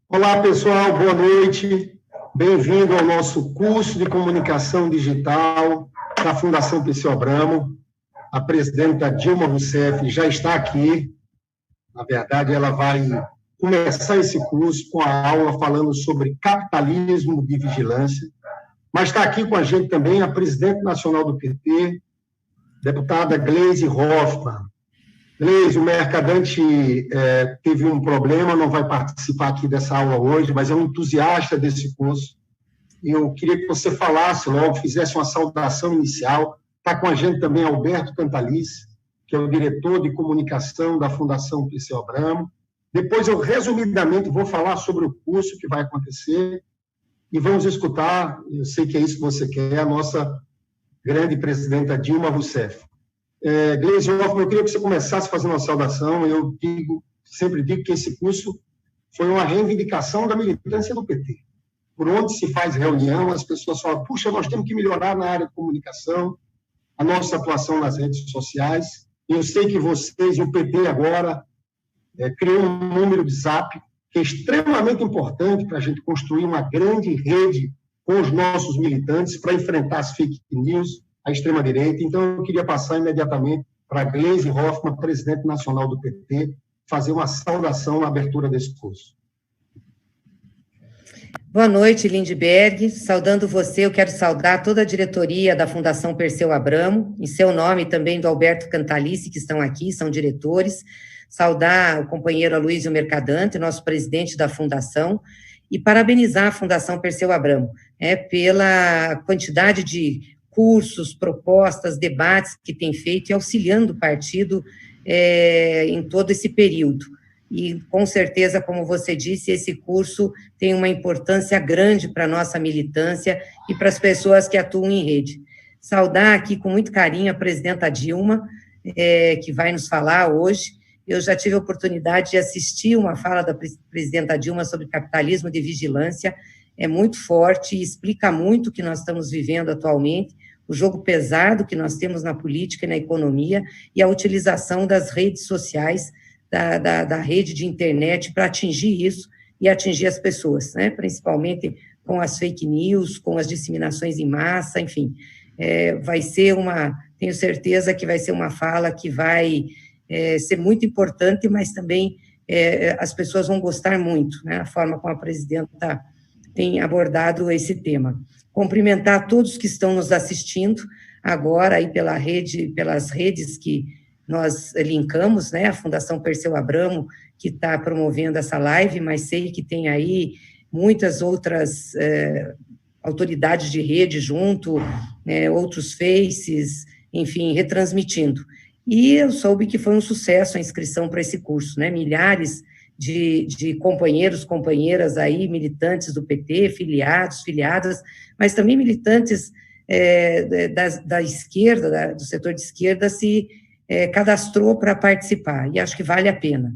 Olá, pessoal, boa noite. Bem-vindo ao nosso curso de Comunicação Digital da Fundação Perseu Abramo. A presidenta Dilma Rousseff já está aqui. Na verdade, ela vai começar esse curso com a aula falando sobre capitalismo de vigilância. Mas está aqui com a gente também a presidente nacional do PT, deputada Gleisi Hoffmann. Gleisi, o Mercadante teve um problema, não vai participar aqui dessa aula hoje, mas é um entusiasta desse curso. Eu queria que você falasse logo, fizesse uma saudação inicial. Está com a gente também Alberto Cantalice, que é o diretor de comunicação da Fundação Perseu Abramo. Depois eu, resumidamente, vou falar sobre o curso que vai acontecer e vamos escutar, eu sei que é isso que você quer, a nossa grande presidenta Dilma Rousseff. Gleisi Hoffmann, eu queria que você começasse fazendo uma saudação. Eu sempre digo que esse curso foi uma reivindicação da militância do PT. Por onde se faz reunião, as pessoas falam, puxa, nós temos que melhorar na área de comunicação, a nossa atuação nas redes sociais. Eu sei que vocês, o PT agora, criou um número de Zap, que é extremamente importante para a gente construir uma grande rede com os nossos militantes para enfrentar as fake news, a extrema-direita. Então, eu queria passar imediatamente para a Gleisi Hoffmann, presidente nacional do PT, fazer uma saudação na abertura desse curso. Boa noite, Lindbergh. Saudando você, eu quero saudar toda a diretoria da Fundação Perseu Abramo, em seu nome e também do Alberto Cantalice, que estão aqui, são diretores. Saudar o companheiro Aloysio Mercadante, nosso presidente da Fundação, e parabenizar a Fundação Perseu Abramo pela quantidade de cursos, propostas, debates que tem feito e auxiliando o partido em todo esse período. E, com certeza, como você disse, esse curso tem uma importância grande para a nossa militância e para as pessoas que atuam em rede. Saudar aqui com muito carinho a presidenta Dilma, que vai nos falar hoje. Eu já tive a oportunidade de assistir uma fala da presidenta Dilma sobre capitalismo de vigilância, é muito forte e explica muito o que nós estamos vivendo atualmente, o jogo pesado que nós temos na política e na economia, e a utilização das redes sociais, da rede de internet, para atingir isso e atingir as pessoas, principalmente com as fake news, com as disseminações em massa, enfim. Vai ser tenho certeza que vai ser uma fala que vai ser muito importante, mas também as pessoas vão gostar muito, a forma como a presidenta tem abordado esse tema. Cumprimentar todos que estão nos assistindo agora aí pelas redes que nós linkamos, a Fundação Perseu Abramo, que está promovendo essa live, mas sei que tem aí muitas outras autoridades de rede junto, outros faces, enfim, retransmitindo. E eu soube que foi um sucesso a inscrição para esse curso, milhares de companheiros, companheiras aí, militantes do PT, filiados, filiadas, mas também militantes da esquerda, do setor de esquerda, se cadastrou para participar, e acho que vale a pena.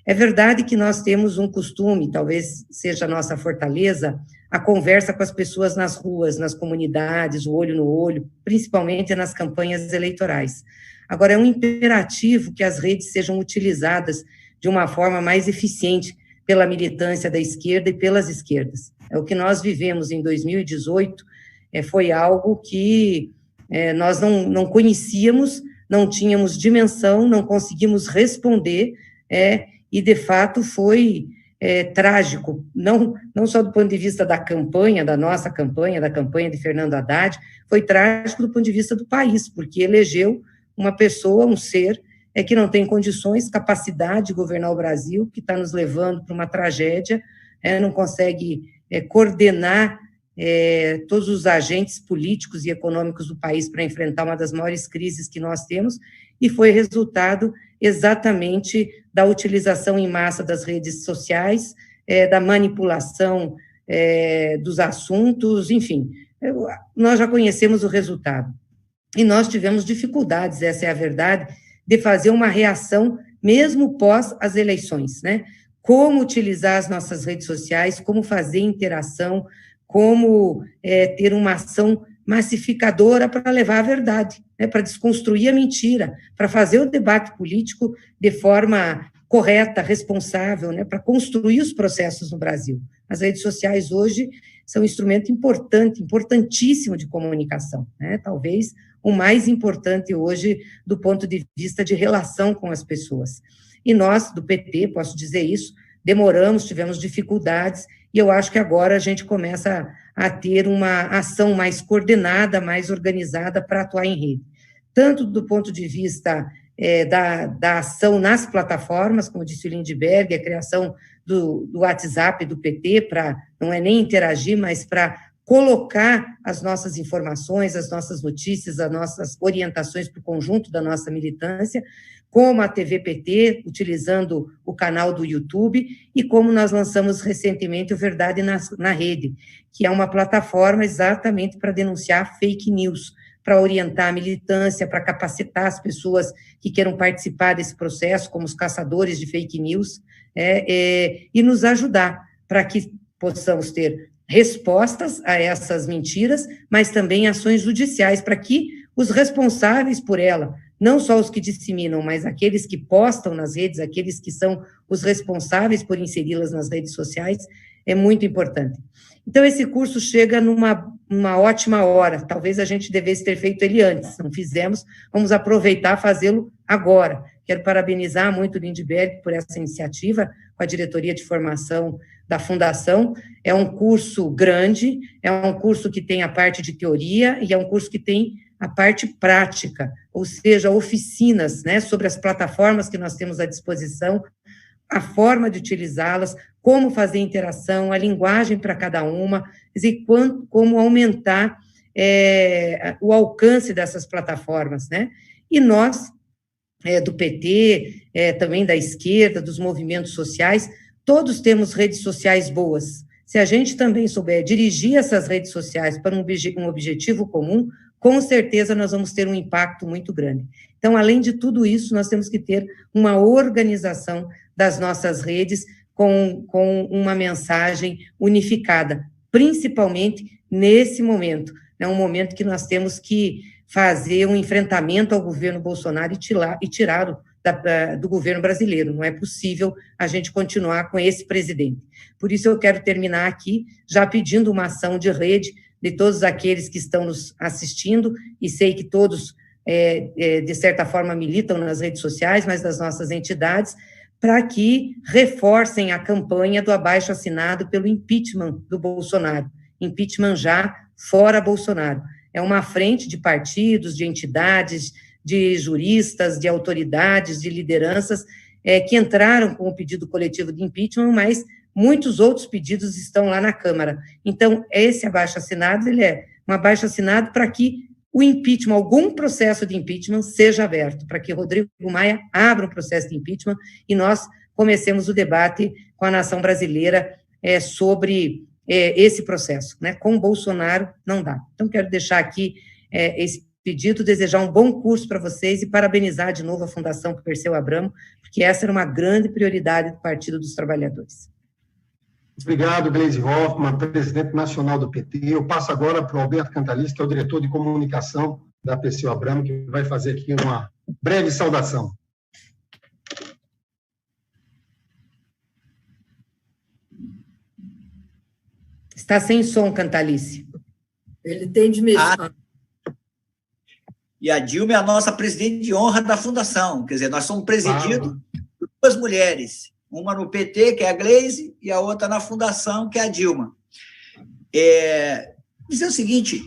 É verdade que nós temos um costume, talvez seja a nossa fortaleza, a conversa com as pessoas nas ruas, nas comunidades, o olho no olho, principalmente nas campanhas eleitorais. Agora, é um imperativo que as redes sejam utilizadas de uma forma mais eficiente pela militância da esquerda e pelas esquerdas. O que nós vivemos em 2018 foi algo que nós não conhecíamos, não tínhamos dimensão, não conseguimos responder, e, de fato, foi trágico, não só do ponto de vista da campanha, da nossa campanha, da campanha de Fernando Haddad, foi trágico do ponto de vista do país, porque elegeu uma pessoa, um ser, que não tem condições, capacidade de governar o Brasil, que está nos levando para uma tragédia, não consegue coordenar todos os agentes políticos e econômicos do país para enfrentar uma das maiores crises que nós temos, e foi resultado exatamente da utilização em massa das redes sociais, da manipulação dos assuntos, enfim, nós já conhecemos o resultado. E nós tivemos dificuldades, essa é a verdade, de fazer uma reação, mesmo pós as eleições, Como utilizar as nossas redes sociais, como fazer interação, como ter uma ação massificadora para levar a verdade, para desconstruir a mentira, para fazer o debate político de forma correta, responsável, né, para construir os processos no Brasil. As redes sociais hoje são um instrumento importante, importantíssimo de comunicação, né, talvez o mais importante hoje do ponto de vista de relação com as pessoas. E nós, do PT, posso dizer isso, demoramos, tivemos dificuldades, e eu acho que agora a gente começa a ter uma ação mais coordenada, mais organizada para atuar em rede. Tanto do ponto de vista da ação nas plataformas, como disse o Lindbergh, a criação do WhatsApp do PT, para não é nem interagir, mas para colocar as nossas informações, as nossas notícias, as nossas orientações para o conjunto da nossa militância, como a TV PT, utilizando o canal do YouTube, e como nós lançamos recentemente o Verdade na Rede, que é uma plataforma exatamente para denunciar fake news, para orientar a militância, para capacitar as pessoas que queiram participar desse processo, como os caçadores de fake news, e nos ajudar para que possamos ter respostas a essas mentiras, mas também ações judiciais, para que os responsáveis por ela, não só os que disseminam, mas aqueles que postam nas redes, aqueles que são os responsáveis por inseri-las nas redes sociais, é muito importante. Então, esse curso chega numa ótima hora, talvez a gente devesse ter feito ele antes, não fizemos, vamos aproveitar fazê-lo agora. Quero parabenizar muito o Lindbergh por essa iniciativa, com a diretoria de formação da Fundação. É um curso grande, é um curso que tem a parte de teoria e é um curso que tem a parte prática, ou seja, oficinas, né, sobre as plataformas que nós temos à disposição, a forma de utilizá-las, como fazer interação, a linguagem para cada uma, quer dizer, como aumentar o alcance dessas plataformas, né? E nós, do PT, também da esquerda, dos movimentos sociais, todos temos redes sociais boas. Se a gente também souber dirigir essas redes sociais para um objetivo comum, com certeza nós vamos ter um impacto muito grande. Então, além de tudo isso, nós temos que ter uma organização das nossas redes com uma mensagem unificada, principalmente nesse momento, é um momento que nós temos que fazer um enfrentamento ao governo Bolsonaro e tirá-lo do governo brasileiro. Não é possível a gente continuar com esse presidente. Por isso, eu quero terminar aqui já pedindo uma ação de rede de todos aqueles que estão nos assistindo, e sei que todos, de certa forma, militam nas redes sociais, mas das nossas entidades, para que reforcem a campanha do abaixo-assinado pelo impeachment do Bolsonaro. Impeachment já, fora Bolsonaro. É uma frente de partidos, de entidades, de juristas, de autoridades, de lideranças, que entraram com o pedido coletivo de impeachment, mas muitos outros pedidos estão lá na Câmara. Então, esse abaixo-assinado, ele é um abaixo-assinado para que o impeachment, algum processo de impeachment, seja aberto, para que Rodrigo Maia abra um processo de impeachment e nós comecemos o debate com a nação brasileira sobre esse processo, né? Com Bolsonaro não dá. Então, quero deixar aqui esse pedido, desejar um bom curso para vocês e parabenizar de novo a Fundação Perseu Abramo, porque essa era uma grande prioridade do Partido dos Trabalhadores. Obrigado, Gleisi Hoffmann, presidente nacional do PT. Eu passo agora para o Alberto Cantalice, que é o diretor de comunicação da Perseu Abramo, que vai fazer aqui uma breve saudação. Está sem som, Cantalice. Ele tem de mesmo. E a Dilma é a nossa presidente de honra da Fundação. Quer dizer, nós somos presididos por duas mulheres, uma no PT, que é a Gleisi, e a outra na Fundação, que é a Dilma. Dizer o seguinte,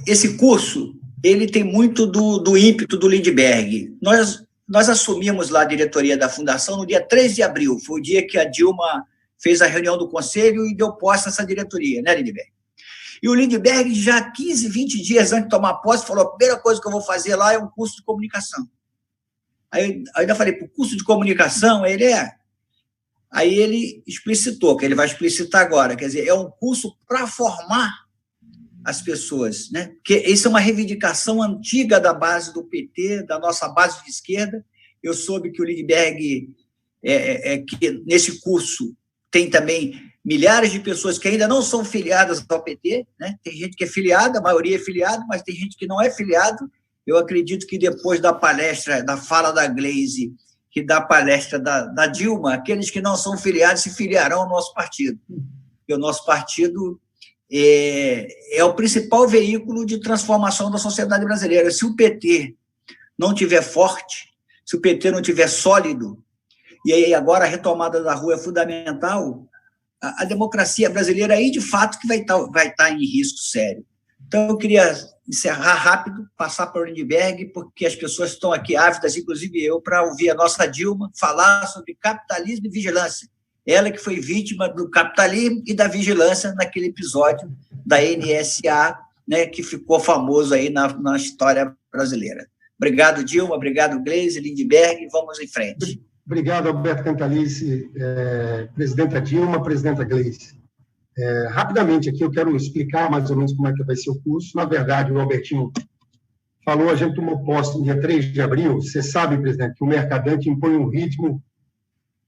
esse curso, ele tem muito do ímpeto do Lindbergh. Nós assumimos lá a diretoria da Fundação no dia 3 de abril, foi o dia que a Dilma fez a reunião do Conselho e deu posse a essa diretoria, né, Lindbergh? E o Lindbergh, já 15, 20 dias antes de tomar posse, falou: a primeira coisa que eu vou fazer lá é um curso de comunicação. Aí eu ainda falei: para o curso de comunicação, Aí ele explicitou, que ele vai explicitar agora, quer dizer, é um curso para formar as pessoas, né? Porque isso é uma reivindicação antiga da base do PT, da nossa base de esquerda. Eu soube que o Lindbergh, que nesse curso tem também milhares de pessoas que ainda não são filiadas ao PT, né? Tem gente que é filiada, a maioria é filiada, mas tem gente que não é filiado. Eu acredito que depois da palestra, da fala da Gleisi, que dá palestra da Dilma, aqueles que não são filiados se filiarão ao nosso partido. Porque o nosso partido é o principal veículo de transformação da sociedade brasileira. Se o PT não tiver forte, se o PT não tiver sólido, e aí agora a retomada da rua é fundamental, a democracia brasileira aí, de fato, que vai estar em risco sério. Então, eu queria encerrar rápido, passar para o Lindbergh, porque as pessoas estão aqui ávidas, inclusive eu, para ouvir a nossa Dilma falar sobre capitalismo e vigilância. Ela que foi vítima do capitalismo e da vigilância naquele episódio da NSA, né, que ficou famoso aí na história brasileira. Obrigado, Dilma, obrigado, Gleisi, Lindbergh, vamos em frente. Obrigado, Alberto Cantalice, presidenta Dilma, presidenta Gleisi. Rapidamente aqui, eu quero explicar mais ou menos como é que vai ser o curso. Na verdade, o Albertinho falou, a gente tomou posse no dia 3 de abril. Você sabe, presidente, que o Mercadante impõe um ritmo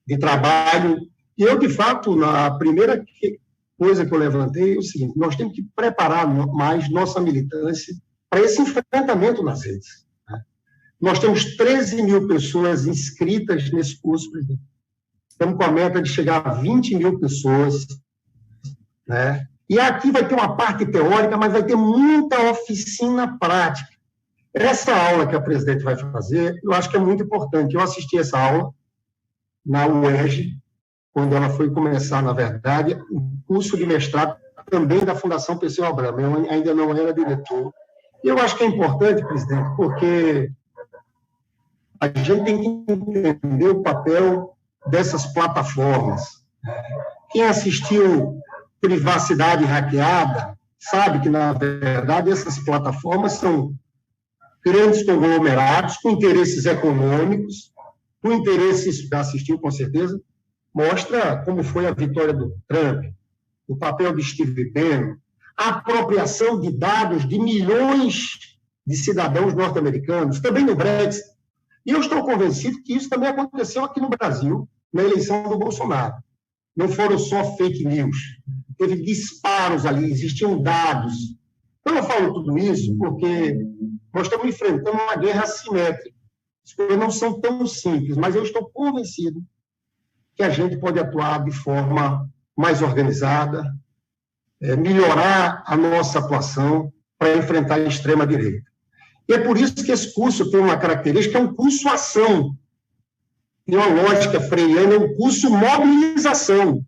de trabalho. E eu, de fato, a primeira coisa que eu levantei é o seguinte: nós temos que preparar mais nossa militância para esse enfrentamento nas redes. Né? Nós temos 13 mil pessoas inscritas nesse curso, presidente. Estamos com a meta de chegar a 20 mil pessoas. Né? E aqui vai ter uma parte teórica, mas vai ter muita oficina prática. Essa aula que a presidente vai fazer, eu acho que é muito importante. Eu assisti essa aula na UERJ, quando ela foi começar, na verdade, o curso de mestrado também da Fundação Perseu Abramo. Eu ainda não era diretor. E eu acho que é importante, presidente, porque a gente tem que entender o papel dessas plataformas. Quem assistiu Privacidade Hackeada sabe que, na verdade, essas plataformas são grandes conglomerados com interesses econômicos, com interesses, já assistiu com certeza, mostra como foi a vitória do Trump, o papel de Steve Bannon, a apropriação de dados de milhões de cidadãos norte-americanos, também no Brexit. E eu estou convencido que isso também aconteceu aqui no Brasil, na eleição do Bolsonaro. Não foram só fake news, teve disparos ali, existiam dados. Então, eu falo tudo isso porque nós estamos enfrentando uma guerra assimétrica. As coisas não são tão simples, mas eu estou convencido que a gente pode atuar de forma mais organizada, melhorar a nossa atuação para enfrentar a extrema-direita. E é por isso que esse curso tem uma característica, é um curso-ação. Tem uma lógica freiana, é um curso mobilização.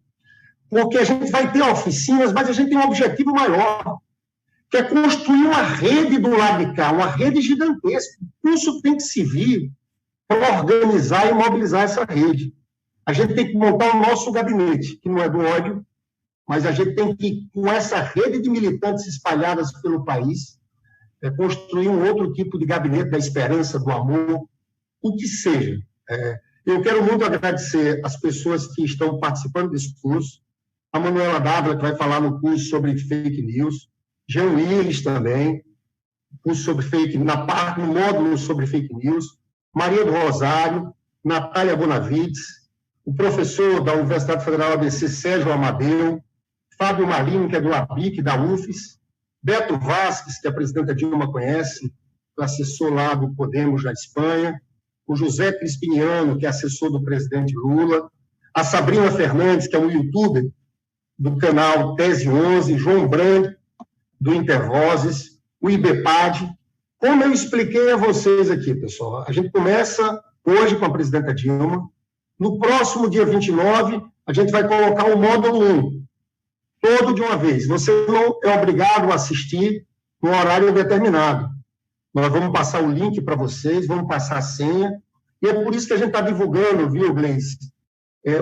Porque a gente vai ter oficinas, mas a gente tem um objetivo maior, que é construir uma rede do lado de cá, uma rede gigantesca. O curso tem que servir para organizar e mobilizar essa rede. A gente tem que montar o nosso gabinete, que não é do ódio, mas a gente tem que, com essa rede de militantes espalhadas pelo país, construir um outro tipo de gabinete da esperança, do amor, o que seja. Eu quero muito agradecer as pessoas que estão participando desse curso, a Manuela Dávila, que vai falar no curso sobre fake news, Jean Willis também, curso sobre fake news, no módulo sobre fake news, Maria do Rosário, Natália Bonavides, o professor da Universidade Federal ABC, Sérgio Amadeu, Fábio Marino, que é do ABIC, da UFES, Beto Vasques, que a presidenta Dilma conhece, o assessor lá do Podemos, na Espanha, o José Crispiniano, que é assessor do presidente Lula, a Sabrina Fernandes, que é um youtuber do canal Tese 11, João Branco, do Intervozes, o IBPAD. Como eu expliquei a vocês aqui, pessoal, a gente começa hoje com a presidenta Dilma. No próximo dia 29, a gente vai colocar o módulo 1, todo de uma vez. Você não é obrigado a assistir no horário determinado. Nós vamos passar o link para vocês, vamos passar a senha, e é por isso que a gente está divulgando, viu, Gleice,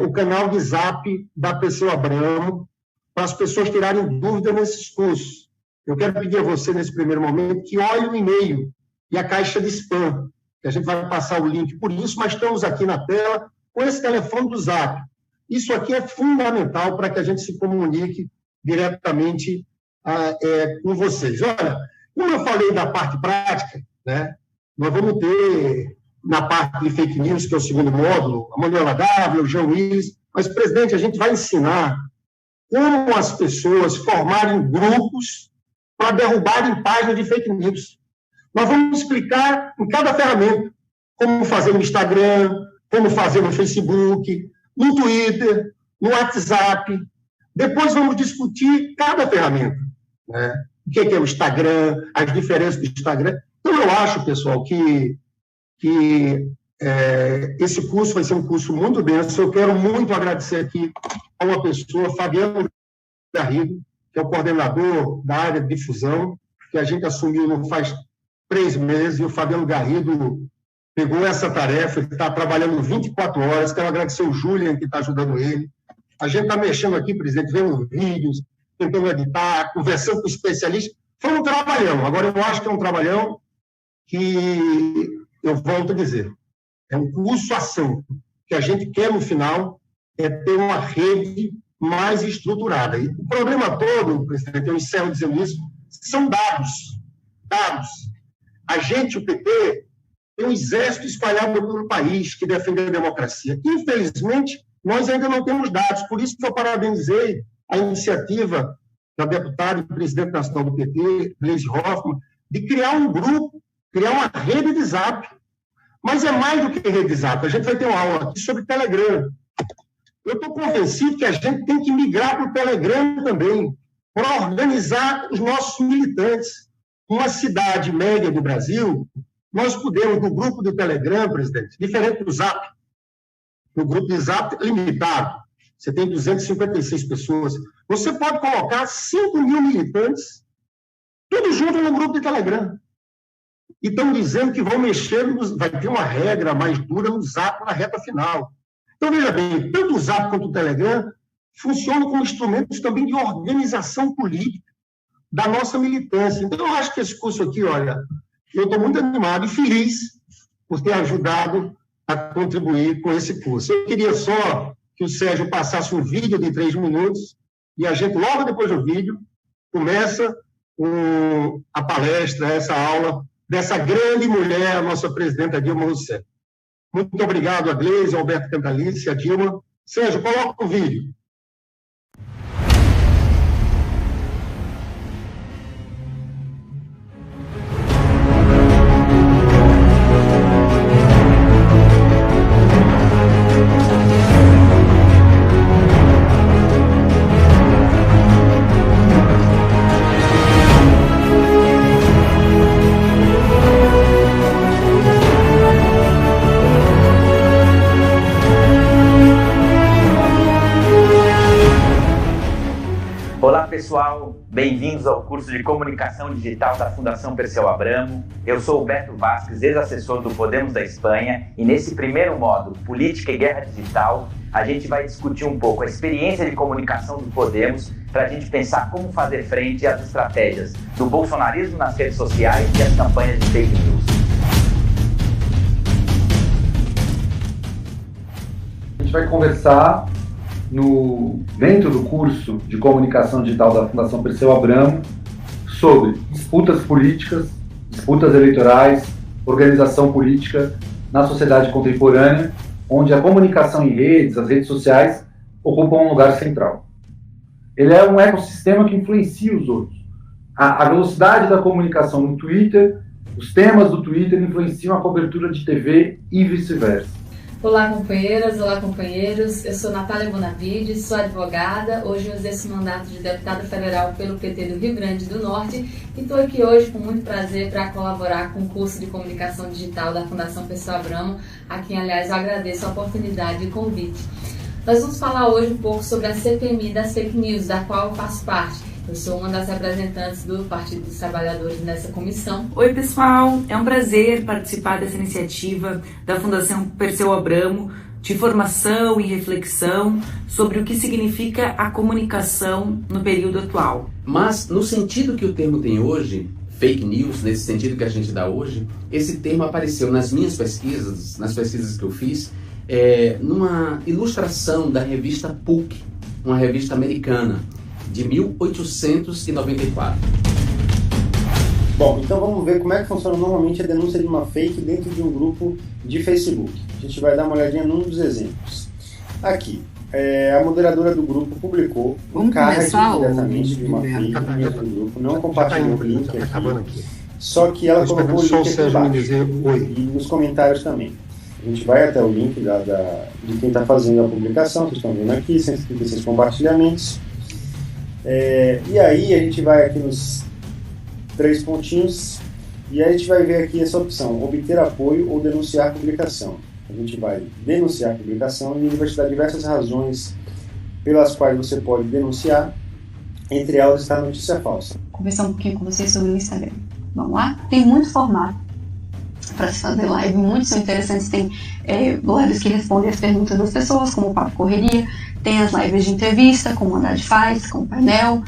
o canal de Zap da Perseu Abramo, para as pessoas tirarem dúvida nesses cursos. Eu quero pedir a você, nesse primeiro momento, que olhe o e-mail e a caixa de spam, que a gente vai passar o link por isso, mas estamos aqui na tela com esse telefone do Zap. Isso aqui é fundamental para que a gente se comunique diretamente com vocês. Olha, como eu falei da parte prática, né, nós vamos ter, na parte de fake news, que é o segundo módulo, a Manuela Dávila, o Jean Willis, mas, presidente, a gente vai ensinar como as pessoas formarem grupos para derrubarem páginas de fake news. Nós vamos explicar em cada ferramenta como fazer no Instagram, como fazer no Facebook, no Twitter, no WhatsApp. Depois vamos discutir cada ferramenta, né? O que é o Instagram, as diferenças do Instagram. Então, eu acho, pessoal, que esse curso vai ser um curso muito denso. Eu quero muito agradecer aqui a uma pessoa, Fabiano Garrido, que é o coordenador da área de difusão, que a gente assumiu não faz 3 meses, e o Fabiano Garrido pegou essa tarefa, ele está trabalhando 24 horas. Quero agradecer o Julian, que está ajudando ele. A gente está mexendo aqui, presidente, vendo vídeos, tentando editar, conversando com especialistas. Foi um trabalhão. Agora, eu acho que é um trabalhão que, eu volto a dizer, é um curso-ação. O que a gente quer, no final, é ter uma rede mais estruturada. E o problema todo, presidente, eu encerro dizendo isso, são dados. Dados. A gente, o PT, tem um exército espalhado pelo país que defende a democracia. Infelizmente, nós ainda não temos dados. Por isso que eu parabenizei a iniciativa da deputada e presidente nacional do PT, Gleisi Hoffmann, de criar um grupo, criar uma rede de Zap. Mas é mais do que rede de Zap. A gente vai ter uma aula aqui sobre Telegram. Eu estou convencido que a gente tem que migrar para o Telegram também, para organizar os nossos militantes. Uma cidade média do Brasil, nós podemos, no grupo do Telegram, presidente, diferente do Zap, no grupo de Zap limitado, você tem 256 pessoas, você pode colocar 5 mil militantes, tudo junto no grupo de Telegram. E estão dizendo que vão mexer, vai ter uma regra mais dura no Zap na reta final. Então, veja bem, tanto o Zap quanto o Telegram funcionam como instrumentos também de organização política da nossa militância. Então, eu acho que esse curso aqui, olha, eu estou muito animado e feliz por ter ajudado a contribuir com esse curso. Eu queria só que o Sérgio passasse um vídeo de 3 minutos e a gente, logo depois do vídeo, começa a palestra, essa aula dessa grande mulher, a nossa presidenta Dilma Rousseff. Muito obrigado a Gleisi, a Alberto Cantalice, a Dilma. Sérgio, coloca o vídeo. Pessoal, bem-vindos ao curso de Comunicação Digital da Fundação Perseu Abramo. Eu sou Humberto Vasques, ex-assessor do Podemos da Espanha, e nesse primeiro módulo, Política e Guerra Digital, a gente vai discutir um pouco a experiência de comunicação do Podemos para a gente pensar como fazer frente às estratégias do bolsonarismo nas redes sociais e às campanhas de fake news. A gente vai conversar dentro do curso de Comunicação Digital da Fundação Perseu Abramo sobre disputas políticas, disputas eleitorais, organização política na sociedade contemporânea, onde a comunicação em redes, as redes sociais, ocupam um lugar central. Ele é um ecossistema que influencia os outros. A velocidade da comunicação no Twitter, os temas do Twitter influenciam a cobertura de TV e vice-versa. Olá, companheiras, olá, companheiros. Eu sou Natália Bonavides, sou advogada. Hoje eu exerço o mandato de deputada federal pelo PT do Rio Grande do Norte e estou aqui hoje com muito prazer para colaborar com o curso de Comunicação Digital da Fundação Perseu Abramo, a quem, aliás, eu agradeço a oportunidade e o convite. Nós vamos falar hoje um pouco sobre a CPMI das fake news, da qual eu faço parte. Eu sou uma das representantes do Partido dos Trabalhadores nessa comissão. Oi, pessoal! É um prazer participar dessa iniciativa da Fundação Perseu Abramo de formação e reflexão sobre o que significa a comunicação no período atual. Mas, no sentido que o termo tem hoje, fake news, nesse sentido que a gente dá hoje, esse termo apareceu nas minhas pesquisas, nas pesquisas que eu fiz, numa ilustração da revista PUC, uma revista americana, de 1894. Bom, então vamos ver como é que funciona normalmente a denúncia de uma fake dentro de um grupo de Facebook. A gente vai dar uma olhadinha num dos exemplos. Aqui, a moderadora do grupo publicou um card diretamente de uma fake dentro do grupo, não compartilhou o link aqui, só que ela colocou o link aqui embaixo e nos comentários também. A gente vai até o link de quem está fazendo a publicação, vocês estão vendo aqui, 136 compartilhamentos. E aí a gente vai aqui nos 3 pontinhos, e aí a gente vai ver aqui essa opção, obter apoio ou denunciar a publicação. A gente vai denunciar a publicação e ele vai te dar diversas razões pelas quais você pode denunciar, entre elas está a notícia falsa. Conversar um pouquinho com vocês sobre o Instagram. Vamos lá? Tem muito formato para se fazer live, muitos são interessantes. Tem lives que respondem as perguntas das pessoas, como o Papo Correria, tem as lives de entrevista, como a Haddad faz, com o painel,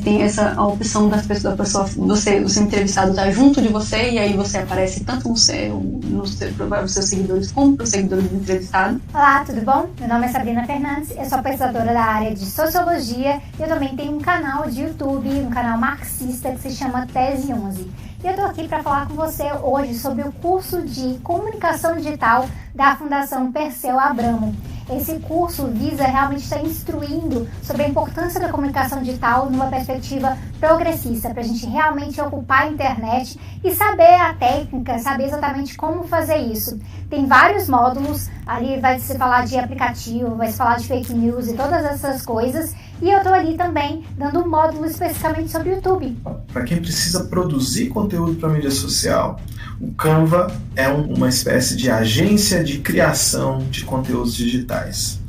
tem a opção do seu entrevistado estar junto de você, e aí você aparece tanto nos seus seguidores como para os seguidores do entrevistado. Olá, tudo bom? Meu nome é Sabrina Fernandes, eu sou pesquisadora da área de Sociologia e eu também tenho um canal de YouTube, um canal marxista que se chama Tese 11. E eu estou aqui para falar com você hoje sobre o curso de Comunicação Digital da Fundação Perseu Abramo. Esse curso visa realmente estar instruindo sobre a importância da comunicação digital numa perspectiva progressista, para a gente realmente ocupar a internet e saber a técnica, saber exatamente como fazer isso. Tem vários módulos, ali vai se falar de aplicativo, vai se falar de fake news e todas essas coisas, e eu estou ali também dando um módulo especificamente sobre o YouTube. Para quem precisa produzir conteúdo para mídia social, o Canva é uma espécie de agência de criação de conteúdos digitais.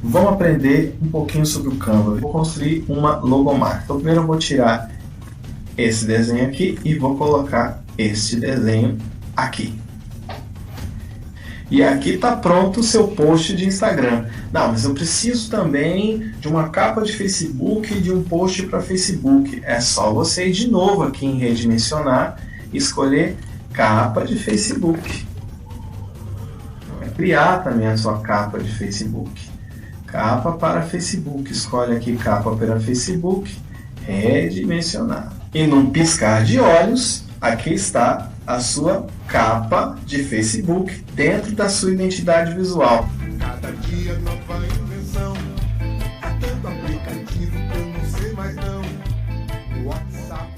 Vamos aprender um pouquinho sobre o Canva. Vou construir uma logomarca. Então, primeiro eu vou tirar esse desenho aqui e vou colocar este desenho aqui. E aqui está pronto o seu post de Instagram. Não, mas eu preciso também de uma capa de Facebook e de um post para Facebook. É só você ir de novo aqui em redimensionar e escolher capa de Facebook. Vai criar também a sua capa de Facebook. Capa para Facebook. Escolhe aqui capa para Facebook, redimensionar. E num piscar de olhos, aqui está a sua capa de Facebook dentro da sua identidade visual. Cada dia nova invenção, há tanto aplicativo que eu não sei mais não. WhatsApp.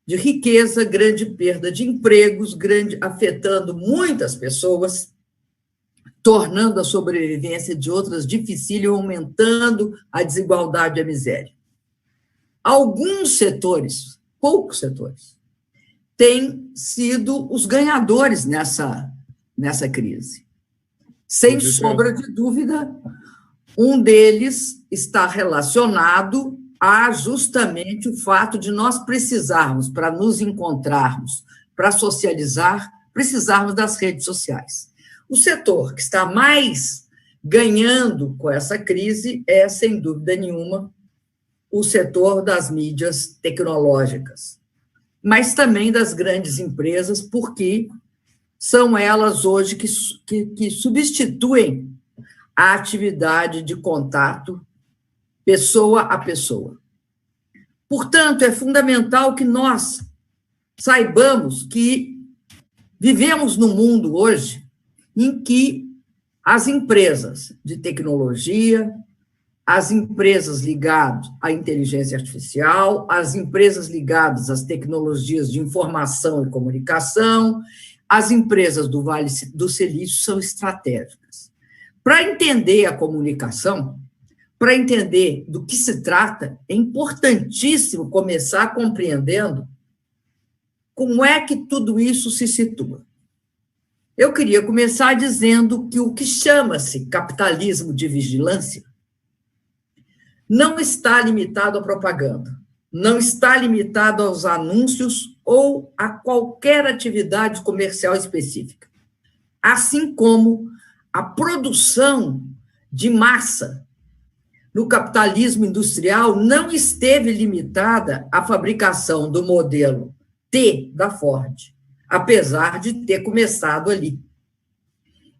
De riqueza, grande perda de empregos, afetando muitas pessoas, tornando a sobrevivência de outras difícil, aumentando a desigualdade e a miséria. Alguns setores, poucos setores, têm sido os ganhadores nessa crise. Sem sombra de dúvida, um deles está relacionado a justamente o fato de nós precisarmos, para nos encontrarmos, para socializar, precisarmos das redes sociais. O setor que está mais ganhando com essa crise é, sem dúvida nenhuma, o setor das mídias tecnológicas. mas também das grandes empresas, porque são elas hoje que substituem a atividade de contato pessoa a pessoa. Portanto, é fundamental que nós saibamos que vivemos num mundo hoje em que as empresas de tecnologia, as empresas ligadas à inteligência artificial, as empresas ligadas às tecnologias de informação e comunicação, as empresas do Vale do Silício são estratégicas. Para entender a comunicação, para entender do que se trata, é importantíssimo começar compreendendo como é que tudo isso se situa. Eu queria começar dizendo que o que chama-se capitalismo de vigilância não está limitado à propaganda, não está limitado aos anúncios ou a qualquer atividade comercial específica, assim como a produção de massa no capitalismo industrial não esteve limitada à fabricação do modelo T da Ford, apesar de ter começado ali.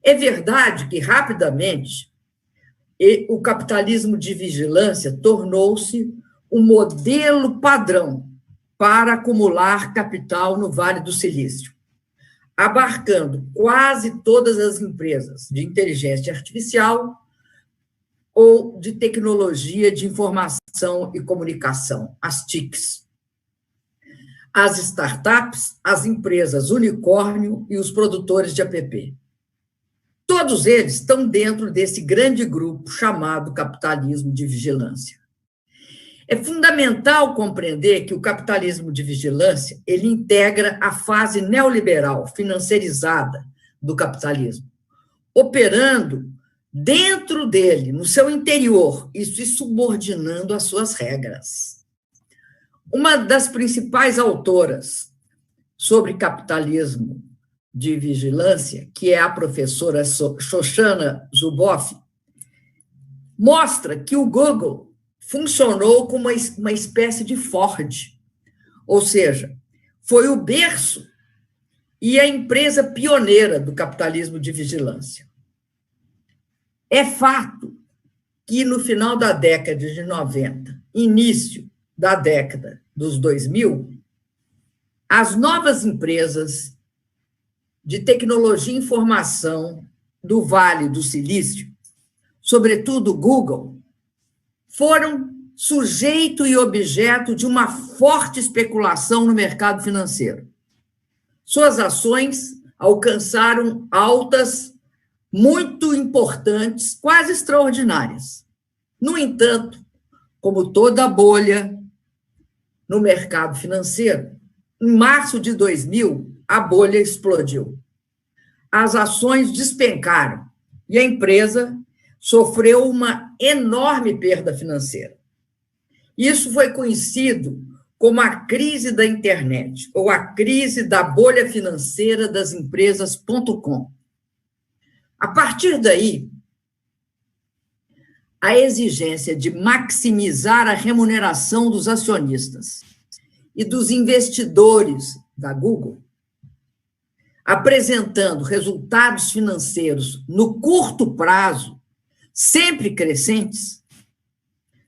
É verdade que, rapidamente, o capitalismo de vigilância tornou-se um modelo padrão para acumular capital no Vale do Silício, abarcando quase todas as empresas de inteligência artificial ou de tecnologia de informação e comunicação, as TICs, as startups, as empresas unicórnio e os produtores de app. Todos eles estão dentro desse grande grupo chamado capitalismo de vigilância. É fundamental compreender que o capitalismo de vigilância ele integra a fase neoliberal financeirizada do capitalismo, operando dentro dele, no seu interior, e se subordinando às suas regras. Uma das principais autoras sobre capitalismo de vigilância, que é a professora Shoshana Zuboff, mostra que o Google funcionou como uma espécie de Ford, ou seja, foi o berço e a empresa pioneira do capitalismo de vigilância. É fato que no final da década de 90, início da década dos 2000, as novas empresas de tecnologia e informação do Vale do Silício, sobretudo o Google, foram sujeito e objeto de uma forte especulação no mercado financeiro. Suas ações alcançaram altas muito importantes, quase extraordinárias. No entanto, como toda bolha no mercado financeiro, em março de 2000, a bolha explodiu. As ações despencaram e a empresa sofreu uma enorme perda financeira. Isso foi conhecido como a crise da internet, ou a crise da bolha financeira das empresas.com. A partir daí, a exigência de maximizar a remuneração dos acionistas e dos investidores da Google, apresentando resultados financeiros no curto prazo, sempre crescentes,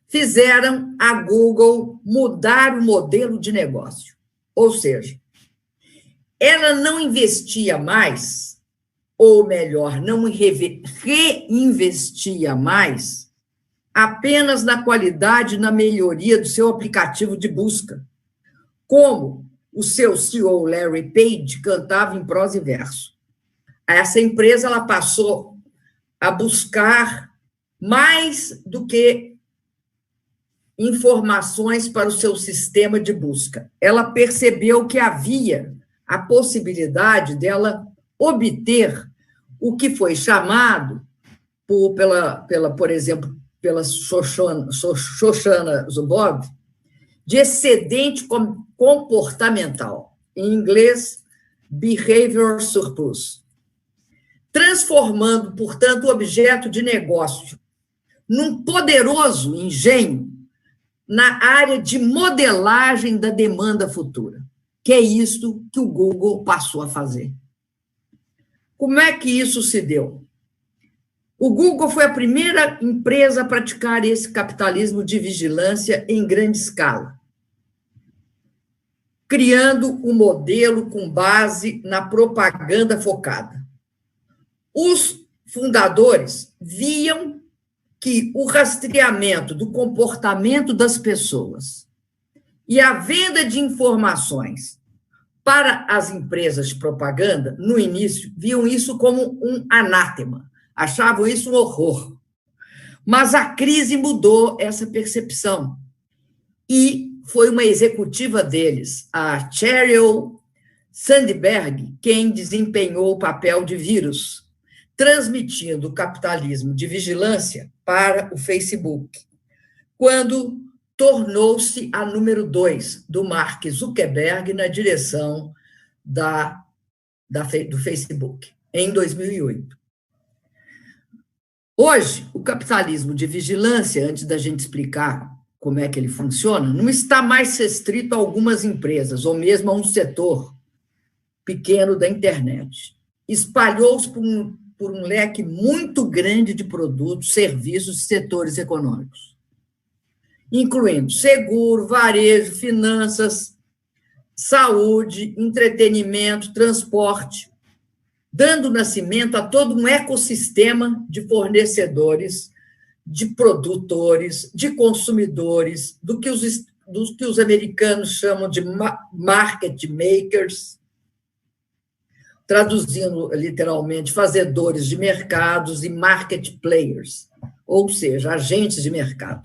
fizeram a Google mudar o modelo de negócio. Ou seja, ela não investia mais, ou melhor, não reinvestia mais, apenas na qualidade e na melhoria do seu aplicativo de busca, como o seu CEO, Larry Page, cantava em prosa e verso. Essa empresa ela passou a buscar mais do que informações para o seu sistema de busca. Ela percebeu que havia a possibilidade dela obter o que foi chamado, por exemplo, pela Shoshana Zuboff, de excedente comportamental, em inglês, behavior surplus, transformando, portanto, o objeto de negócio num poderoso engenho na área de modelagem da demanda futura. que é isso que o Google passou a fazer. Como é que isso se deu? O Google foi a primeira empresa a praticar esse capitalismo de vigilância em grande escala, criando um modelo com base na propaganda focada. Os fundadores viam que o rastreamento do comportamento das pessoas e a venda de informações para as empresas de propaganda, no início, viam isso como um anátema, achavam isso um horror. Mas a crise mudou essa percepção. E foi uma executiva deles, a Sheryl Sandberg, quem desempenhou o papel de vírus, transmitindo o capitalismo de vigilância para o Facebook, quando tornou-se a número 2 do Mark Zuckerberg na direção do Facebook, em 2008. Hoje, o capitalismo de vigilância, antes da gente explicar como é que ele funciona, não está mais restrito a algumas empresas, ou mesmo a um setor pequeno da internet. Espalhou-se por um leque muito grande de produtos, serviços e setores econômicos, incluindo seguro, varejo, finanças, saúde, entretenimento, transporte, dando nascimento a todo um ecossistema de fornecedores, de produtores, de consumidores, do que os americanos chamam de market makers, traduzindo literalmente fazedores de mercados, e market players, ou seja, agentes de mercado.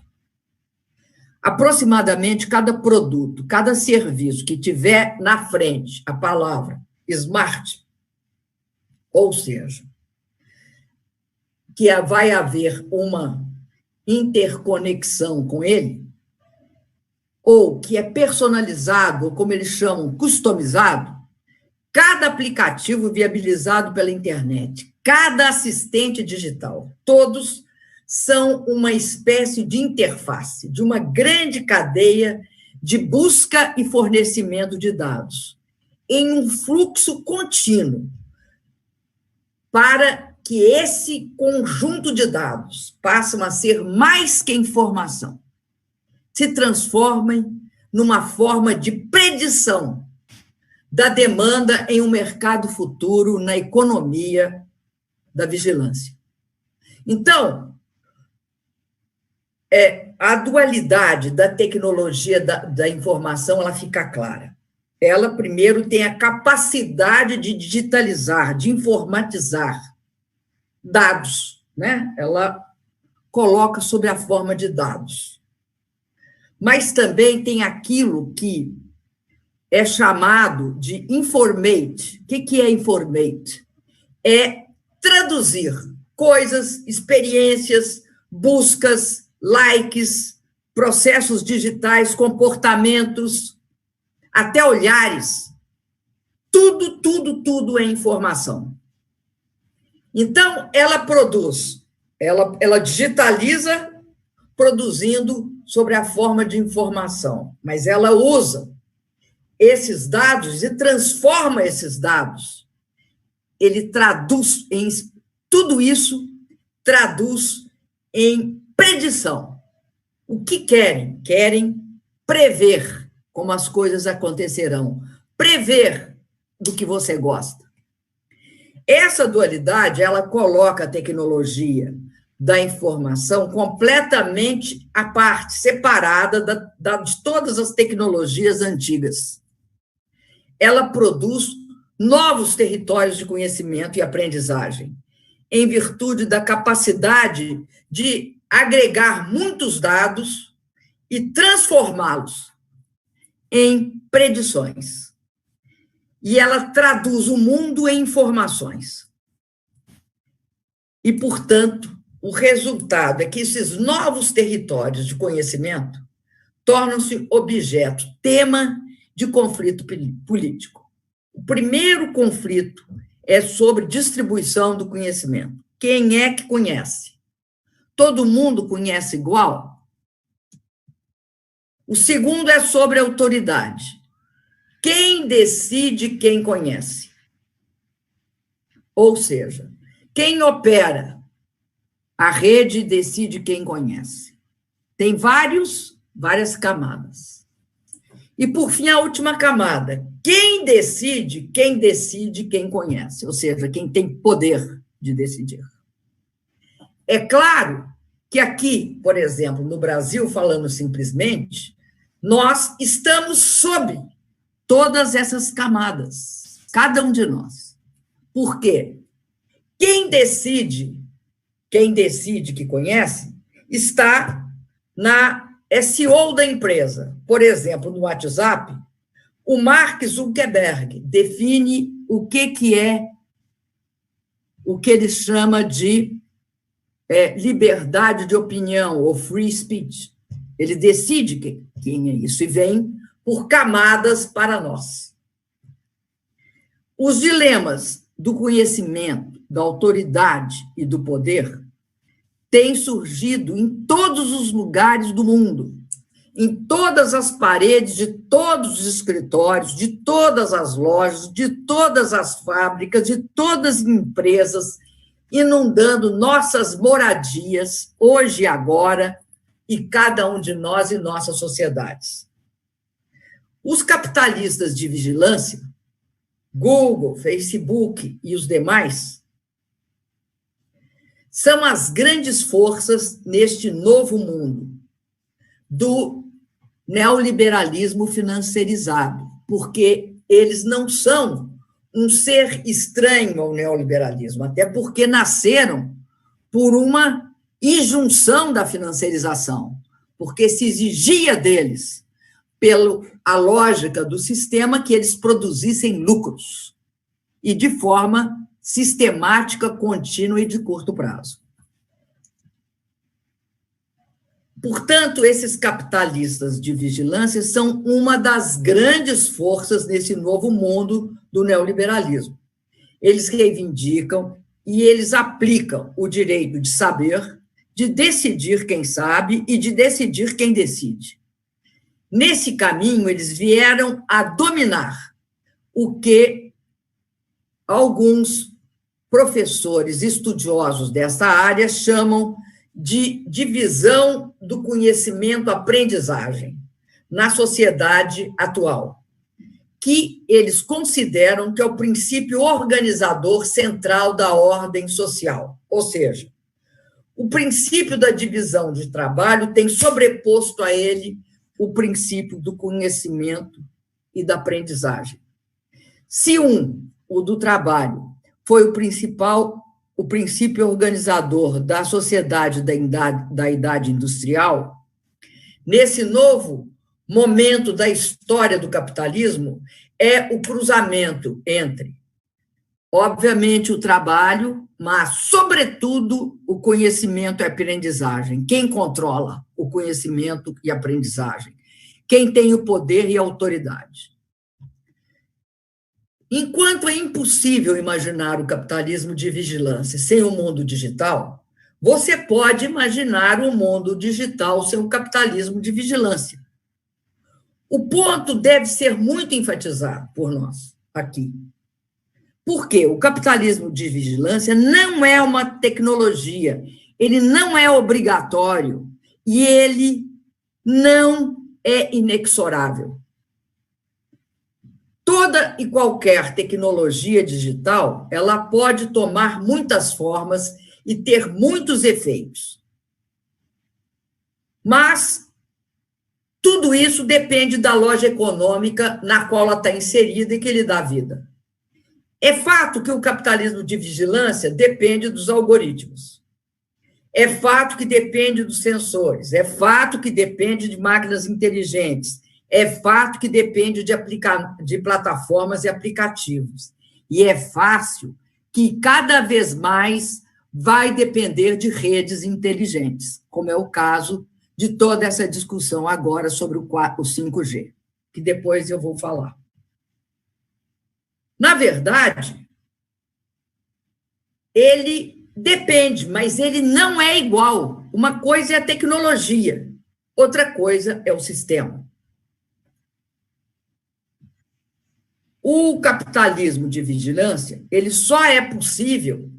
Aproximadamente cada produto, cada serviço que tiver na frente a palavra smart, ou seja, que vai haver uma interconexão com ele, ou que é personalizado, ou como eles chamam, customizado, cada aplicativo viabilizado pela internet, cada assistente digital, todos são uma espécie de interface, de uma grande cadeia de busca e fornecimento de dados, em um fluxo contínuo, para que esse conjunto de dados passem a ser mais que informação, se transformem numa forma de predição da demanda em um mercado futuro na economia da vigilância. Então, a dualidade da tecnologia da informação, ela fica clara. Ela, primeiro, tem a capacidade de digitalizar, de informatizar dados, né? Ela coloca sob a forma de dados. Mas também tem aquilo que é chamado de informate. O que é informate? É traduzir coisas, experiências, buscas, likes, processos digitais, comportamentos, até olhares. Tudo é informação. Então, ela produz, ela digitaliza, produzindo sobre a forma de informação, mas ela usa esses dados e transforma esses dados. Ele traduz tudo isso, traduz em predição. O que querem? Querem prever como as coisas acontecerão, prever do que você gosta. Essa dualidade, ela coloca a tecnologia da informação completamente à parte, separada de todas as tecnologias antigas. Ela produz novos territórios de conhecimento e aprendizagem, em virtude da capacidade de agregar muitos dados e transformá-los em predições. E ela traduz o mundo em informações. E, portanto, o resultado é que esses novos territórios de conhecimento tornam-se objeto, tema de conflito político. O primeiro conflito é sobre distribuição do conhecimento. Quem é que conhece? Todo mundo conhece igual? O segundo é sobre autoridade. quem decide quem conhece. Ou seja, quem opera a rede decide quem conhece. Tem várias camadas. E, por fim, a última camada. Quem decide quem conhece. Ou seja, quem tem poder de decidir. É claro que aqui, por exemplo, no Brasil, falando simplesmente, nós estamos sob todas essas camadas, cada um de nós. Por quê? Quem decide que conhece, está na SEO da empresa. Por exemplo, no WhatsApp, o Mark Zuckerberg define o que é o que ele chama de liberdade de opinião, ou free speech. Ele decide quem é isso e vem por camadas para nós. Os dilemas do conhecimento, da autoridade e do poder têm surgido em todos os lugares do mundo, em todas as paredes de todos os escritórios, de todas as lojas, de todas as fábricas, de todas as empresas, inundando nossas moradias, hoje e agora, e cada um de nós e nossas sociedades. Os capitalistas de vigilância, Google, Facebook e os demais, são as grandes forças neste novo mundo do neoliberalismo financeirizado, porque eles não são um ser estranho ao neoliberalismo, até porque nasceram por uma injunção da financiarização, porque se exigia deles, pela lógica do sistema, que eles produzissem lucros, e de forma sistemática, contínua e de curto prazo. Portanto, esses capitalistas de vigilância são uma das grandes forças nesse novo mundo do neoliberalismo. Eles reivindicam e eles aplicam o direito de saber, de decidir quem sabe e de decidir quem decide. Nesse caminho, eles vieram a dominar o que alguns professores estudiosos dessa área chamam de divisão do conhecimento-aprendizagem na sociedade atual, que eles consideram que é o princípio organizador central da ordem social. Ou seja, o princípio da divisão de trabalho tem sobreposto a ele o princípio do conhecimento e da aprendizagem. Se o do trabalho, foi o princípio organizador da sociedade da idade industrial, nesse novo momento da história do capitalismo, é o cruzamento entre, obviamente, o trabalho, mas, sobretudo, o conhecimento e a aprendizagem. Quem controla o conhecimento e a aprendizagem? Quem tem o poder e a autoridade? Enquanto é impossível imaginar o capitalismo de vigilância sem o mundo digital, você pode imaginar o mundo digital sem o capitalismo de vigilância. O ponto deve ser muito enfatizado por nós aqui. Porque o capitalismo de vigilância não é uma tecnologia, ele não é obrigatório e ele não é inexorável. Toda e qualquer tecnologia digital, ela pode tomar muitas formas e ter muitos efeitos. Mas tudo isso depende da loja econômica na qual ela está inserida e que lhe dá vida. É fato que o capitalismo de vigilância depende dos algoritmos. É fato que depende dos sensores. É fato que depende de máquinas inteligentes. É fato que depende de plataformas e aplicativos. E é fácil que cada vez mais vai depender de redes inteligentes, como é o caso de toda essa discussão agora sobre o 5G, que depois eu vou falar. Na verdade, ele depende, mas ele não é igual. Uma coisa é a tecnologia, outra coisa é o sistema. O capitalismo de vigilância, ele só é possível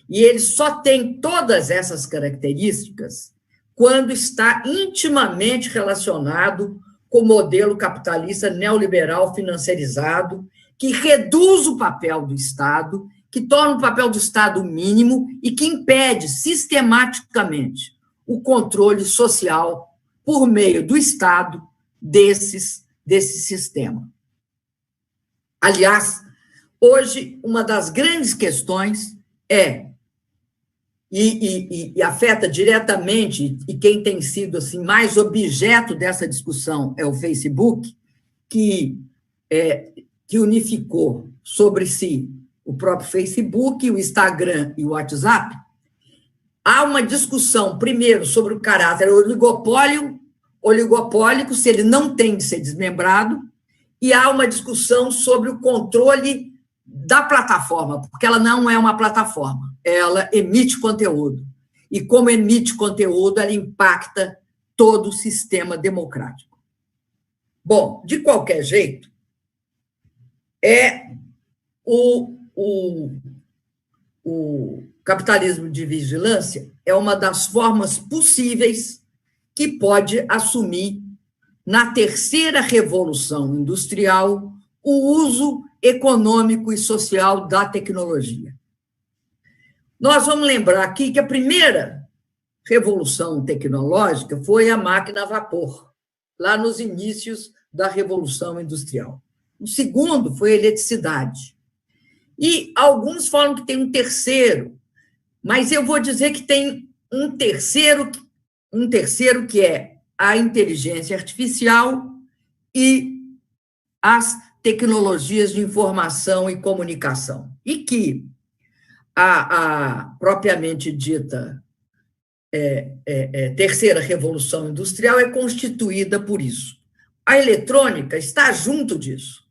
e ele só tem todas essas características quando está intimamente relacionado com o modelo capitalista neoliberal financiarizado, que reduz o papel do Estado, que torna o papel do Estado mínimo e que impede sistematicamente o controle social por meio do Estado desse sistema. Aliás, hoje, uma das grandes questões e afeta diretamente, e quem tem sido assim, mais objeto dessa discussão é o Facebook, que unificou sobre si o próprio Facebook, o Instagram e o WhatsApp. Há uma discussão, primeiro, sobre o caráter oligopólico, se ele não tem de ser desmembrado, e há uma discussão sobre o controle da plataforma, porque ela não é uma plataforma, ela emite conteúdo. E como emite conteúdo, ela impacta todo o sistema democrático. Bom, de qualquer jeito, o capitalismo de vigilância é uma das formas possíveis que pode assumir, na terceira revolução industrial, o uso econômico e social da tecnologia. Nós vamos lembrar aqui que a primeira revolução tecnológica foi a máquina a vapor, lá nos inícios da Revolução Industrial. O segundo foi a eletricidade. E alguns falam que tem um terceiro, mas eu vou dizer que tem um terceiro que é a inteligência artificial e as tecnologias de informação e comunicação. E que a propriamente dita terceira revolução industrial é constituída por isso. A eletrônica está junto disso.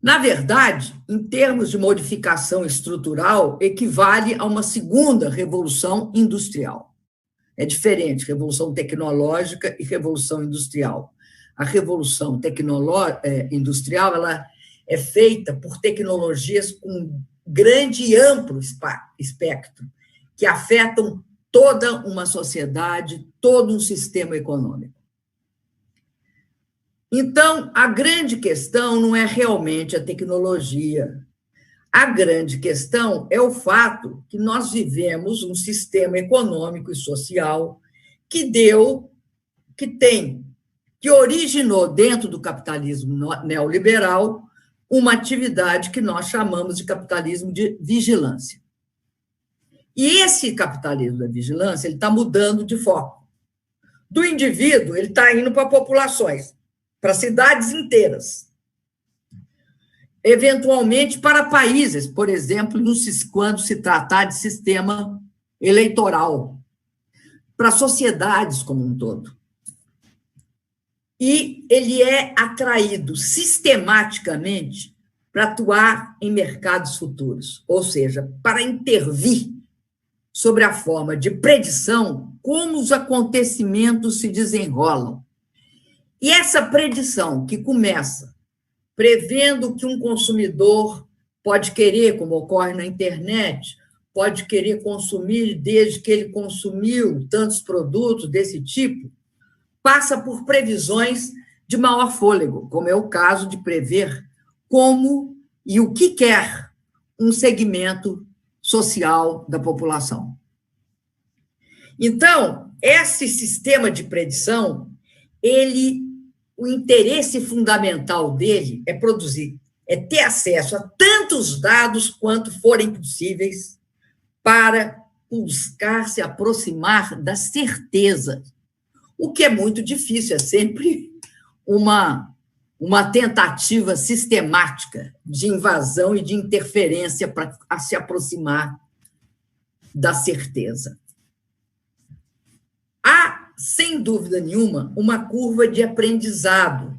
Na verdade, em termos de modificação estrutural, equivale a uma segunda revolução industrial. É diferente, revolução tecnológica e revolução industrial. A revolução industrial ela é feita por tecnologias com grande e amplo espectro, que afetam toda uma sociedade, todo um sistema econômico. Então, a grande questão não é realmente a tecnologia. A grande questão é o fato que nós vivemos um sistema econômico e social que originou dentro do capitalismo neoliberal uma atividade que nós chamamos de capitalismo de vigilância. E esse capitalismo da vigilância ele está mudando de foco. Do indivíduo, ele está indo para populações, para cidades inteiras. Eventualmente para países, por exemplo, quando se tratar de sistema eleitoral, para sociedades como um todo. E ele é atraído sistematicamente para atuar em mercados futuros, ou seja, para intervir sobre a forma de predição como os acontecimentos se desenrolam. E essa predição que começa prevendo que um consumidor pode querer, como ocorre na internet, pode querer consumir desde que ele consumiu tantos produtos desse tipo, passa por previsões de maior fôlego, como é o caso de prever como e o que quer um segmento social da população. Então, esse sistema de predição, o interesse fundamental dele é ter acesso a tantos dados quanto forem possíveis para buscar se aproximar da certeza, o que é muito difícil, é sempre uma tentativa sistemática de invasão e de interferência para se aproximar da certeza. Há, sem dúvida nenhuma, uma curva de aprendizado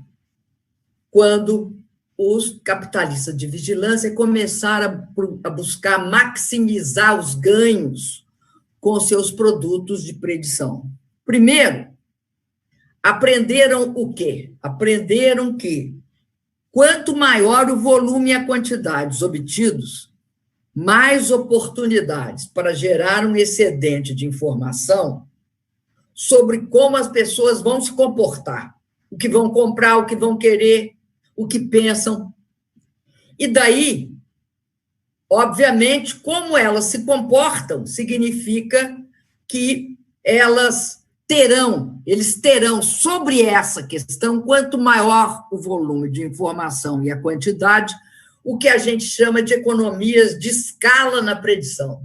quando os capitalistas de vigilância começaram a buscar maximizar os ganhos com seus produtos de predição. Primeiro, aprenderam o quê? Aprenderam que Quanto maior o volume e a quantidade obtidos, mais oportunidades para gerar um excedente de informação sobre como as pessoas vão se comportar, o que vão comprar, o que vão querer, o que pensam. E daí, obviamente, como elas se comportam, significa que eles terão sobre essa questão, quanto maior o volume de informação e a quantidade, o que a gente chama de economias de escala na predição.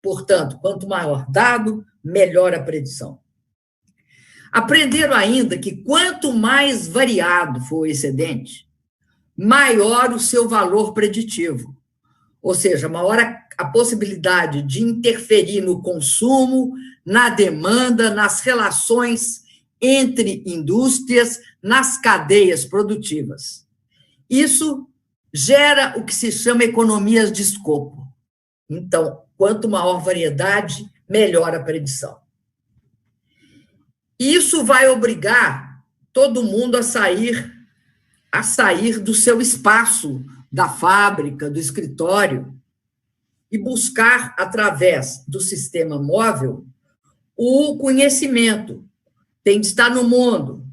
Portanto, quanto maior dado, melhor a predição. Aprenderam ainda que quanto mais variado for o excedente, maior o seu valor preditivo, ou seja, maior a possibilidade de interferir no consumo, na demanda, nas relações entre indústrias, nas cadeias produtivas. Isso gera o que se chama economias de escopo. Então, quanto maior variedade, melhor a predição. Isso vai obrigar todo mundo a sair do seu espaço, da fábrica, do escritório, e buscar, através do sistema móvel, o conhecimento. Tem de estar no mundo,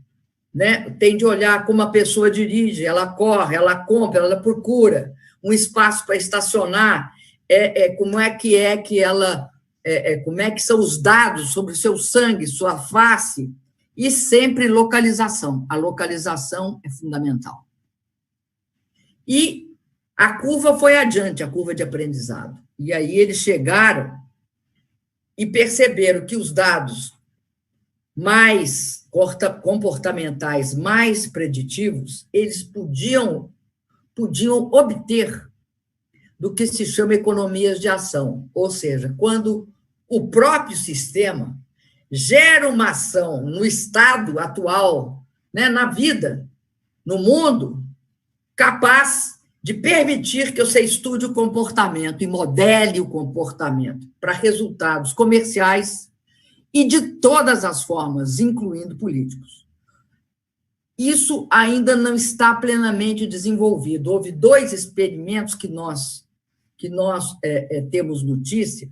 né? Tem de olhar como a pessoa dirige, ela corre, ela compra, ela procura um espaço para estacionar, como é que ela... como é que são os dados sobre o seu sangue, sua face, e sempre localização. A localização é fundamental. E a curva foi adiante, a curva de aprendizado. E aí eles chegaram e perceberam que os dados mais comportamentais, mais preditivos, eles podiam obter do que se chama economias de ação. Ou seja, quando o próprio sistema gera uma ação no estado atual, né, na vida, no mundo, capaz de permitir que você estude o comportamento e modele o comportamento para resultados comerciais e de todas as formas, incluindo políticos. Isso ainda não está plenamente desenvolvido. Houve 2 experimentos que nós temos notícia,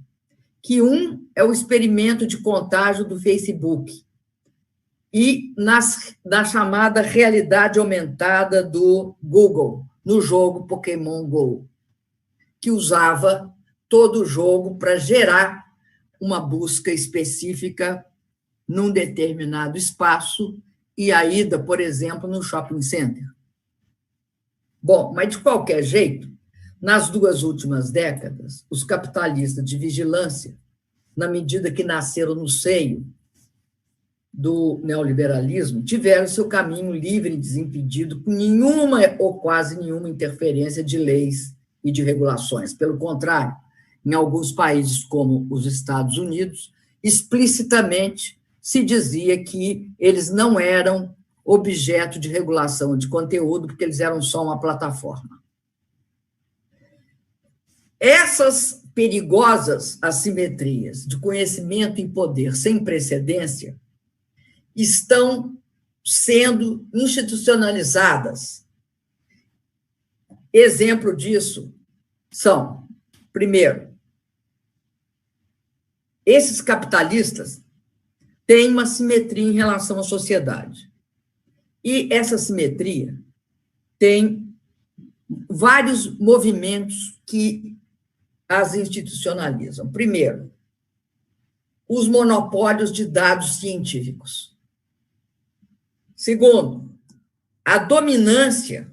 que um é o experimento de contágio do Facebook e na chamada realidade aumentada do Google, no jogo Pokémon Go, que usava todo o jogo para gerar uma busca específica num determinado espaço e a ida, por exemplo, no shopping center. Bom, mas de qualquer jeito, nas 2 últimas décadas, os capitalistas de vigilância, na medida que nasceram no seio do neoliberalismo, tiveram seu caminho livre e desimpedido, com nenhuma ou quase nenhuma interferência de leis e de regulações. Pelo contrário, em alguns países, como os Estados Unidos, explicitamente se dizia que eles não eram objeto de regulação de conteúdo, porque eles eram só uma plataforma. Essas perigosas assimetrias de conhecimento e poder sem precedência estão sendo institucionalizadas. Exemplo disso são, primeiro, esses capitalistas têm uma simetria em relação à sociedade. E essa simetria tem vários movimentos que as institucionalizam. Primeiro, os monopólios de dados científicos. Segundo, a dominância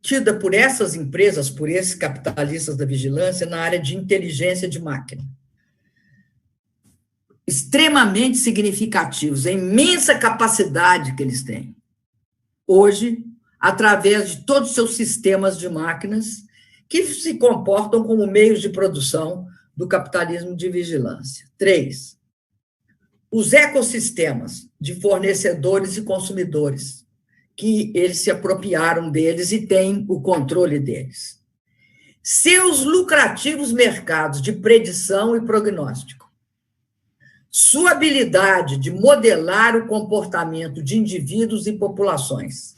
tida por essas empresas, por esses capitalistas da vigilância, na área de inteligência de máquina. Extremamente significativos, a imensa capacidade que eles têm. Hoje, através de todos os seus sistemas de máquinas, que se comportam como meios de produção do capitalismo de vigilância. 3, os ecossistemas de fornecedores e consumidores, que eles se apropriaram deles e têm o controle deles. Seus lucrativos mercados de predição e prognóstico. Sua habilidade de modelar o comportamento de indivíduos e populações.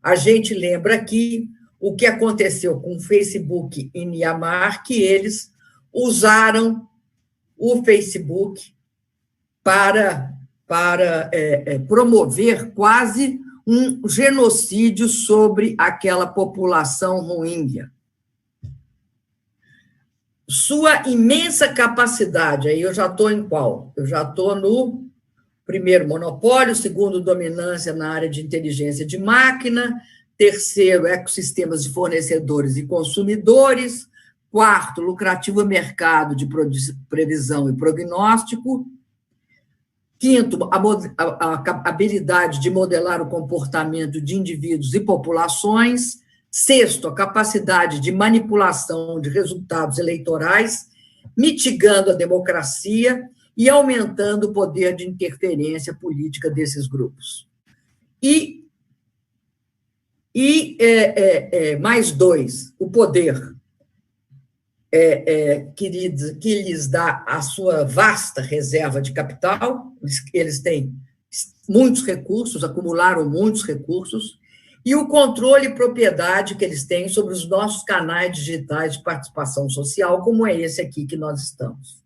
A gente lembra aqui o que aconteceu com o Facebook em Myanmar, que eles usaram o Facebook para promover quase um genocídio sobre aquela população rohingya. Sua imensa capacidade, aí eu já estou em qual? Eu já estou no primeiro, monopólio; segundo, dominância na área de inteligência de máquina; terceiro, ecossistemas de fornecedores e consumidores; quarto, lucrativo mercado de previsão e prognóstico; quinto, a habilidade de modelar o comportamento de indivíduos e populações; sexto, a capacidade de manipulação de resultados eleitorais, mitigando a democracia e aumentando o poder de interferência política desses grupos. E mais dois, o poder que lhes dá a sua vasta reserva de capital; eles têm muitos recursos, acumularam muitos recursos, e o controle e propriedade que eles têm sobre os nossos canais digitais de participação social, como é esse aqui que nós estamos.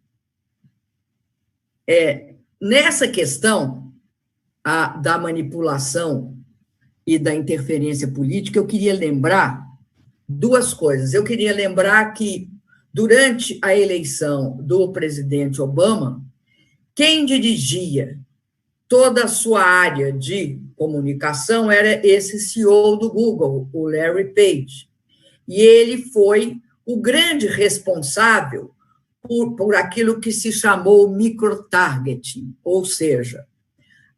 Nessa questão da manipulação e da interferência política, eu queria lembrar duas coisas. Eu queria lembrar que, durante a eleição do presidente Obama, quem dirigia toda a sua área de comunicação era esse CEO do Google, o Larry Page. E ele foi o grande responsável por aquilo que se chamou microtargeting, ou seja,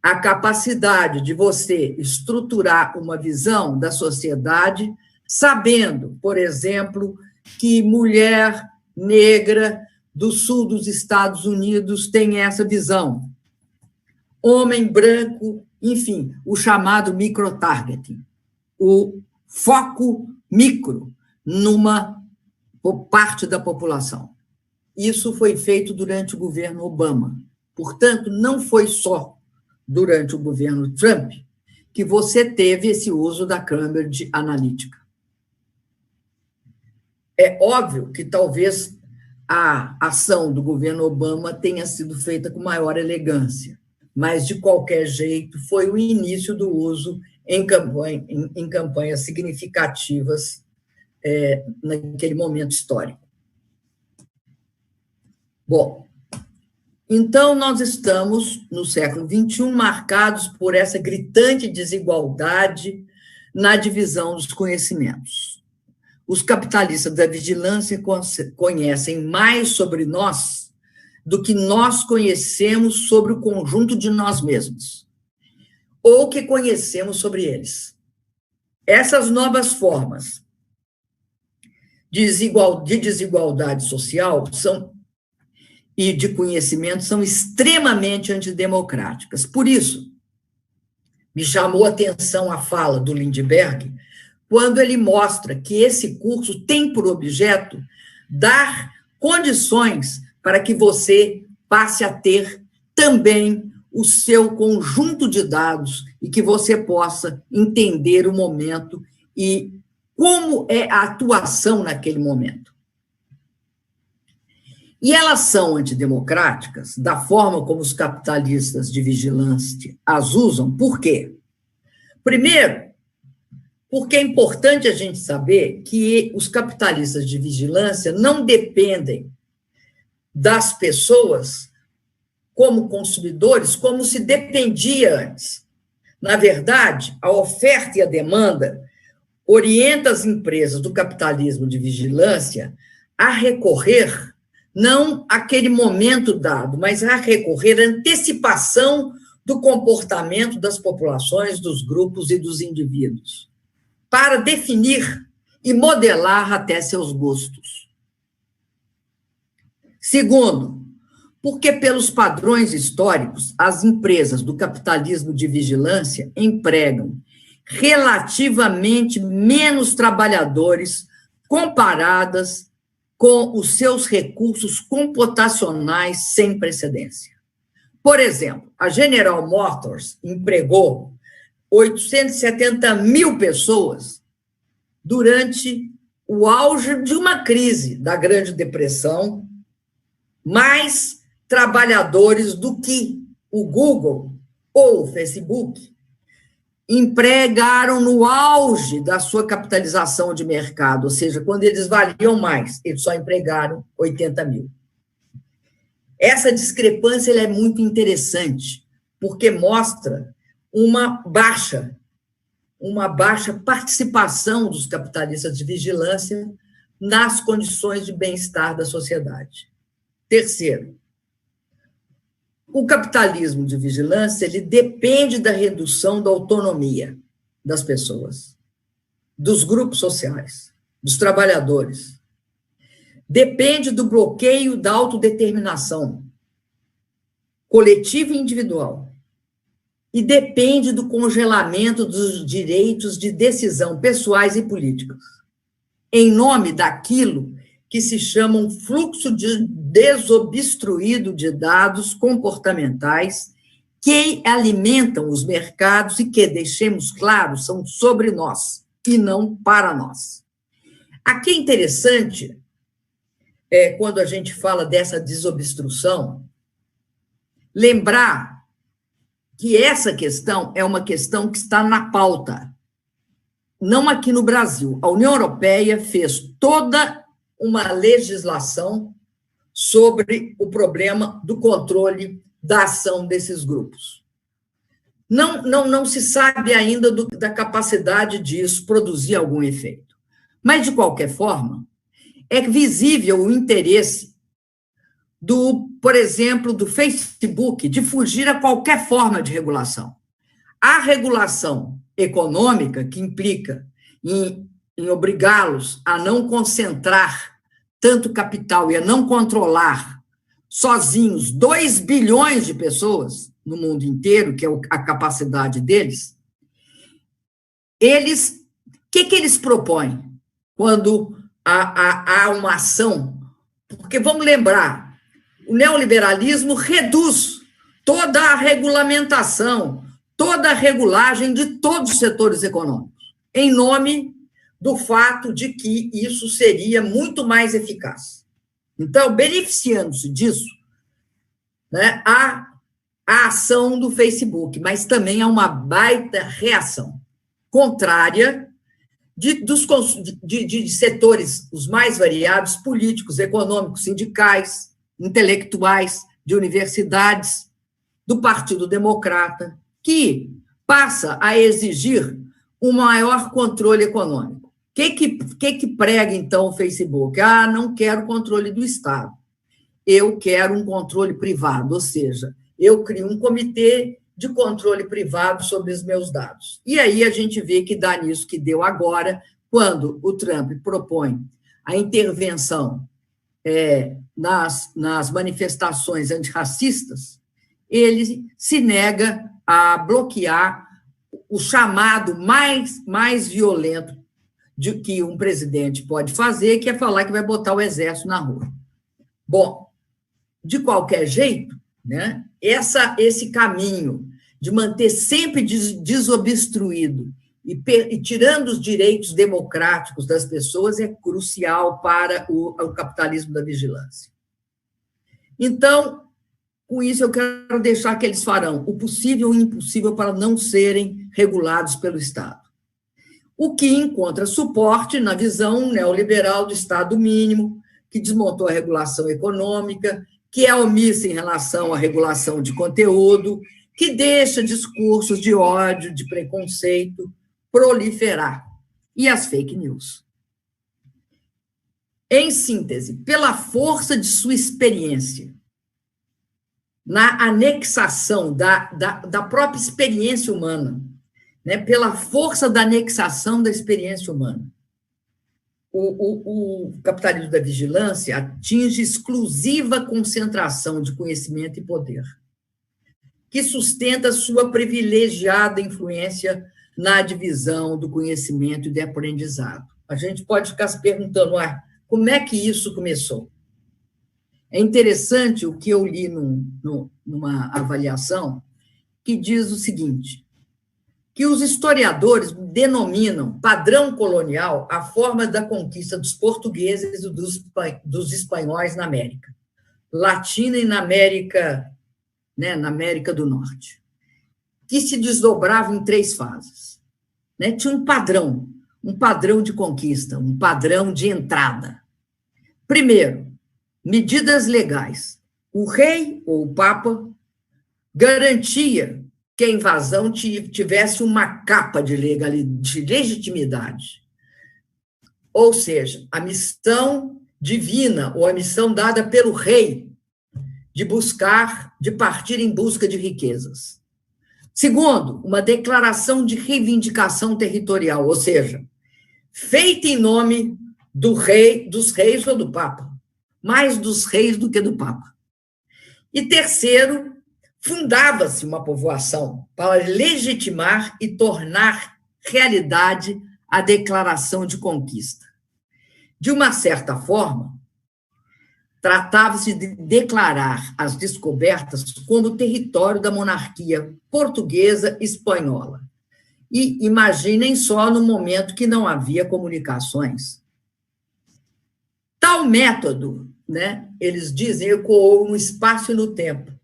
a capacidade de você estruturar uma visão da sociedade, sabendo, por exemplo, que mulher negra do sul dos Estados Unidos tem essa visão, homem branco, enfim, o chamado microtargeting, o foco micro numa parte da população. Isso foi feito durante o governo Obama. Portanto, não foi só durante o governo Trump que você teve esse uso da Cambridge Analytica. É óbvio que talvez a ação do governo Obama tenha sido feita com maior elegância, mas, de qualquer jeito, foi o início do uso em campanhas significativas naquele momento histórico. Bom, então nós estamos, no século XXI, marcados por essa gritante desigualdade na divisão dos conhecimentos. Os capitalistas da vigilância conhecem mais sobre nós do que nós conhecemos sobre o conjunto de nós mesmos, ou que conhecemos sobre eles. Essas novas formas de desigualdade social e de conhecimento são extremamente antidemocráticas. Por isso, me chamou a atenção a fala do Lindbergh, quando ele mostra que esse curso tem por objeto dar condições para que você passe a ter também o seu conjunto de dados e que você possa entender o momento e como é a atuação naquele momento. E elas são antidemocráticas da forma como os capitalistas de vigilância as usam. Por quê? Primeiro, porque é importante a gente saber que os capitalistas de vigilância não dependem das pessoas como consumidores, como se dependia antes. Na verdade, a oferta e a demanda orientam as empresas do capitalismo de vigilância a recorrer, não àquele momento dado, mas a recorrer à antecipação do comportamento das populações, dos grupos e dos indivíduos, para definir e modelar até seus gostos. Segundo, porque, pelos padrões históricos, as empresas do capitalismo de vigilância empregam relativamente menos trabalhadores comparadas com os seus recursos computacionais sem precedência. Por exemplo, a General Motors empregou 870 mil pessoas durante o auge de uma crise da Grande Depressão, mais trabalhadores do que o Google ou o Facebook empregaram no auge da sua capitalização de mercado, ou seja, quando eles valiam mais, eles só empregaram 80 mil. Essa discrepância ela é muito interessante, porque mostra uma baixa participação dos capitalistas de vigilância nas condições de bem-estar da sociedade. Terceiro, o capitalismo de vigilância ele depende da redução da autonomia das pessoas, dos grupos sociais, dos trabalhadores. Depende do bloqueio da autodeterminação coletiva e individual. E depende do congelamento dos direitos de decisão pessoais e políticos, em nome daquilo que se chama um fluxo desobstruído de dados comportamentais que alimentam os mercados e que, deixemos claro, são sobre nós e não para nós. Aqui é interessante, quando a gente fala dessa desobstrução, lembrar que essa questão é uma questão que está na pauta, não aqui no Brasil. A União Europeia fez toda uma legislação sobre o problema do controle da ação desses grupos. Não se sabe ainda da capacidade disso produzir algum efeito. Mas, de qualquer forma, é visível o interesse por exemplo, do Facebook, de fugir a qualquer forma de regulação. A regulação econômica, que implica em obrigá-los a não concentrar tanto capital e a não controlar sozinhos 2 bilhões de pessoas no mundo inteiro, que é a capacidade deles, o que eles propõem quando há uma ação? Porque, vamos lembrar, o neoliberalismo reduz toda a regulamentação, toda a regulagem de todos os setores econômicos, em nome do fato de que isso seria muito mais eficaz. Então, beneficiando-se disso, né, há a ação do Facebook, mas também há uma baita reação contrária de setores os mais variados, políticos, econômicos, sindicais, intelectuais, de universidades, do Partido Democrata, que passa a exigir um maior controle econômico. O que prega, então, o Facebook? Não quero controle do Estado. Eu quero um controle privado, ou seja, eu crio um comitê de controle privado sobre os meus dados. E aí a gente vê que dá nisso que deu agora, quando o Trump propõe a intervenção nas manifestações antirracistas, ele se nega a bloquear o chamado mais violento de que um presidente pode fazer, que é falar que vai botar o exército na rua. Bom, de qualquer jeito, né, esse caminho de manter sempre desobstruído e tirando os direitos democráticos das pessoas é crucial para o capitalismo da vigilância. Então, com isso, eu quero deixar que eles farão o possível e o impossível para não serem regulados pelo Estado. O que encontra suporte na visão neoliberal do Estado mínimo, que desmontou a regulação econômica, que é omissa em relação à regulação de conteúdo, que deixa discursos de ódio, de preconceito, proliferar, e as fake news. Em síntese, pela força de sua experiência, na anexação da própria experiência humana, né, pela força da anexação da experiência humana, o capitalismo da vigilância atinge exclusiva concentração de conhecimento e poder, que sustenta sua privilegiada influência na divisão do conhecimento e do aprendizado. A gente pode ficar se perguntando, como é que isso começou? É interessante o que eu li numa avaliação que diz o seguinte, que os historiadores denominam padrão colonial a forma da conquista dos portugueses e dos espanhóis na América Latina e na América do Norte, que se desdobrava em 3 fases. Tinha um padrão de conquista, um padrão de entrada. Primeiro, medidas legais. O rei ou o papa garantia que a invasão tivesse uma capa de legitimidade. Ou seja, a missão divina, ou a missão dada pelo rei, de partir em busca de riquezas. Segundo, uma declaração de reivindicação territorial, ou seja, feita em nome dos reis ou do Papa, mais dos reis do que do Papa. E terceiro, fundava-se uma povoação para legitimar e tornar realidade a declaração de conquista. De uma certa forma, tratava-se de declarar as descobertas como território da monarquia portuguesa e espanhola. E imaginem só no momento que não havia comunicações. Tal método, eles dizem, ecoou no espaço e no tempo,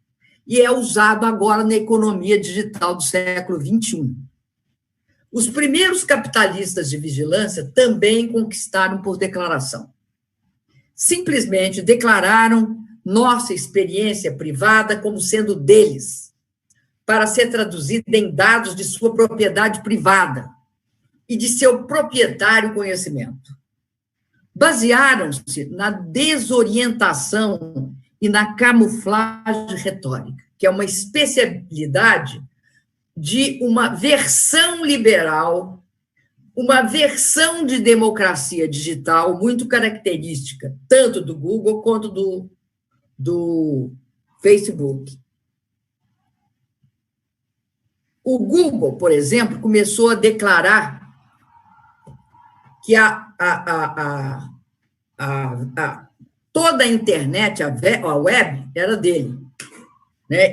e é usado agora na economia digital do século XXI. Os primeiros capitalistas de vigilância também conquistaram por declaração. Simplesmente declararam nossa experiência privada como sendo deles, para ser traduzida em dados de sua propriedade privada e de seu proprietário conhecimento. Basearam-se na desorientação e na camuflagem retórica, que é uma especialidade de uma versão liberal, uma versão de democracia digital muito característica, tanto do Google quanto do Facebook. O Google, por exemplo, começou a declarar que toda a internet, a web, era dele.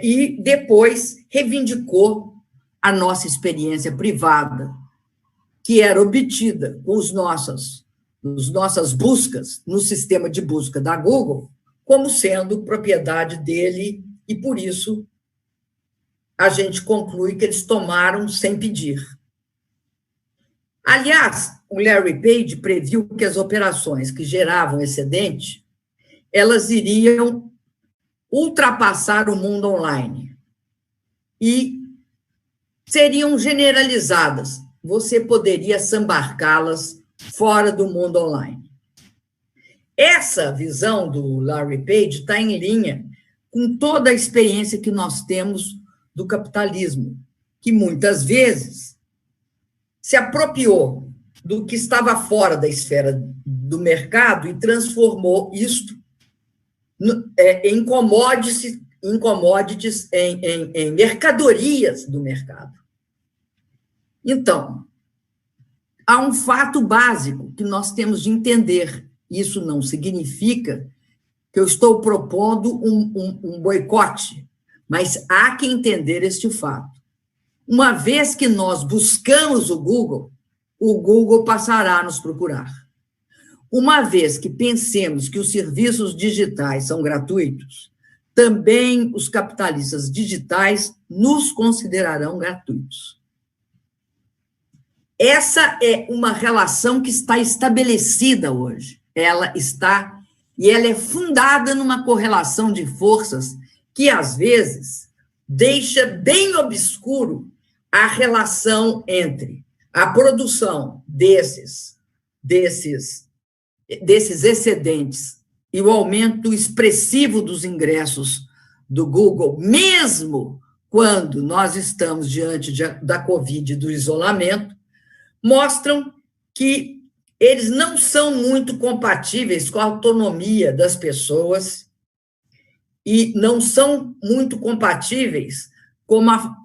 E depois reivindicou a nossa experiência privada, que era obtida com as nossas buscas no sistema de busca da Google, como sendo propriedade dele, e por isso a gente conclui que eles tomaram sem pedir. Aliás, o Larry Page previu que as operações que geravam excedente, elas iriam ultrapassar o mundo online e seriam generalizadas. Você poderia sambarcá-las fora do mundo online. Essa visão do Larry Page está em linha com toda a experiência que nós temos do capitalismo, que muitas vezes se apropriou do que estava fora da esfera do mercado e transformou isto em commodities, em mercadorias do mercado. Então, há um fato básico que nós temos de entender. Isso não significa que eu estou propondo um boicote, mas há que entender este fato. Uma vez que nós buscamos o Google passará a nos procurar. Uma vez que pensemos que os serviços digitais são gratuitos, também os capitalistas digitais nos considerarão gratuitos. Essa é uma relação que está estabelecida hoje. Ela é fundada numa correlação de forças que, às vezes, deixa bem obscuro a relação entre a produção desses excedentes e o aumento expressivo dos ingressos do Google, mesmo quando nós estamos diante da Covid e do isolamento, mostram que eles não são muito compatíveis com a autonomia das pessoas e não são muito compatíveis com a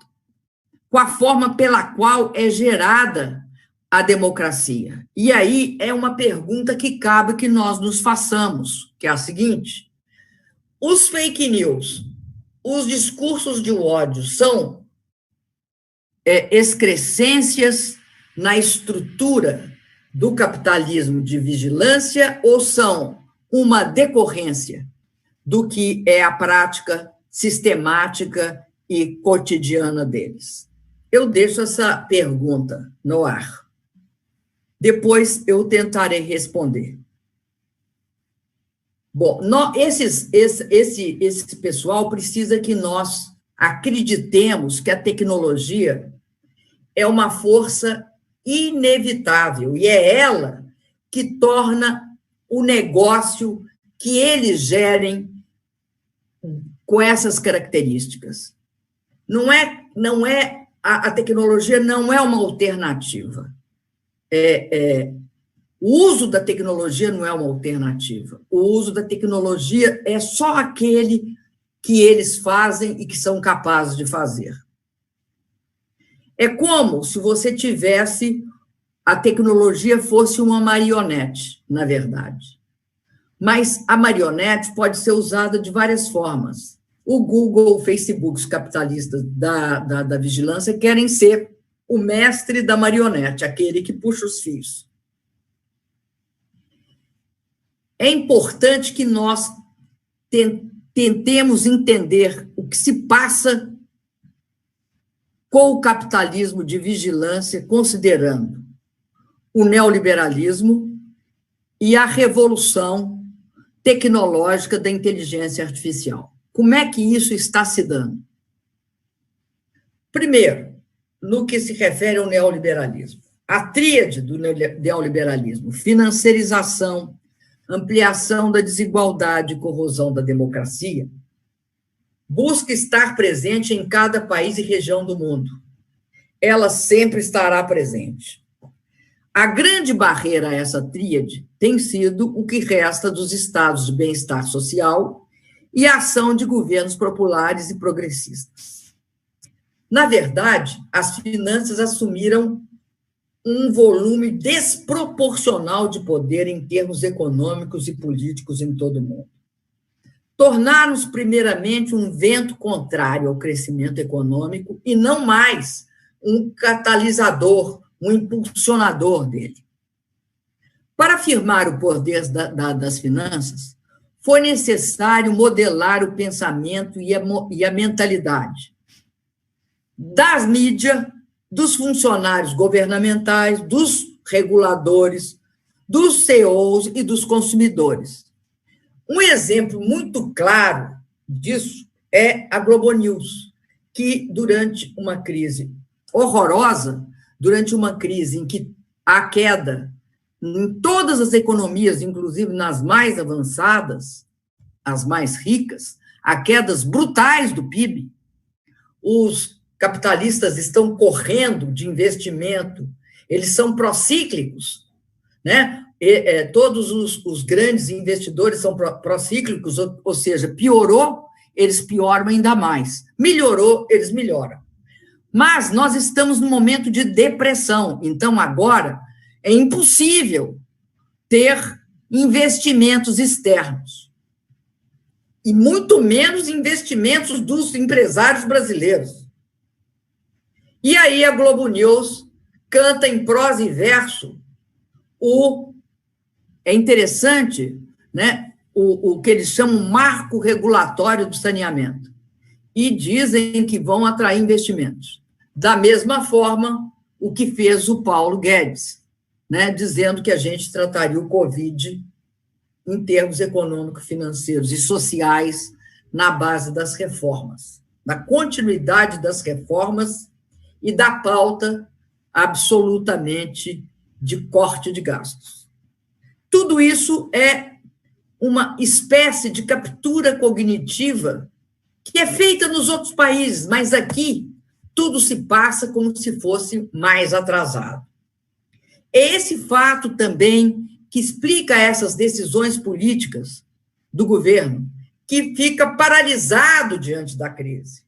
forma pela qual é gerada a democracia. E aí é uma pergunta que cabe que nós nos façamos, que é a seguinte: os fake news, os discursos de ódio são excrescências na estrutura do capitalismo de vigilância ou são uma decorrência do que é a prática sistemática e cotidiana deles? Eu deixo essa pergunta no ar. Depois eu tentarei responder. Bom, esse pessoal precisa que nós acreditemos que a tecnologia é uma força inevitável, e é ela que torna o negócio que eles gerem com essas características. A tecnologia não é uma alternativa. O uso da tecnologia não é uma alternativa. O uso da tecnologia é só aquele que eles fazem e que são capazes de fazer. É como se você tivesse, a tecnologia fosse uma marionete, na verdade. Mas a marionete pode ser usada de várias formas. O Google, o Facebook, os capitalistas da vigilância querem ser o mestre da marionete, aquele que puxa os fios. É importante que nós tentemos entender o que se passa com o capitalismo de vigilância, considerando o neoliberalismo e a revolução tecnológica da inteligência artificial. Como é que isso está se dando? Primeiro, no que se refere ao neoliberalismo. A tríade do neoliberalismo: financiarização, ampliação da desigualdade e corrosão da democracia, busca estar presente em cada país e região do mundo. Ela sempre estará presente. A grande barreira a essa tríade tem sido o que resta dos estados de bem-estar social e a ação de governos populares e progressistas. Na verdade, as finanças assumiram um volume desproporcional de poder em termos econômicos e políticos em todo o mundo. Tornaram-se, primeiramente, um vento contrário ao crescimento econômico e não mais um catalisador, um impulsionador dele. Para afirmar o poder das finanças, foi necessário modelar o pensamento e a mentalidade das mídias, dos funcionários governamentais, dos reguladores, dos CEOs e dos consumidores. Um exemplo muito claro disso é a Globo News, que, durante uma crise horrorosa, durante uma crise em que há queda em todas as economias, inclusive nas mais avançadas, as mais ricas, há quedas brutais do PIB, os capitalistas estão correndo de investimento, eles são procíclicos, né? Todos os grandes investidores são procíclicos, ou seja, piorou, eles pioram ainda mais. Melhorou, eles melhoram. Mas nós estamos num momento de depressão, então agora é impossível ter investimentos externos. E muito menos investimentos dos empresários brasileiros. E aí a Globo News canta em prosa e verso é interessante, né, o que eles chamam de marco regulatório do saneamento. E dizem que vão atrair investimentos. Da mesma forma, o que fez o Paulo Guedes, né, dizendo que a gente trataria o Covid em termos econômicos, financeiros e sociais na base das reformas, da continuidade das reformas e da pauta absolutamente de corte de gastos. Tudo isso é uma espécie de captura cognitiva que é feita nos outros países, mas aqui tudo se passa como se fosse mais atrasado. É esse fato também que explica essas decisões políticas do governo, que fica paralisado diante da crise.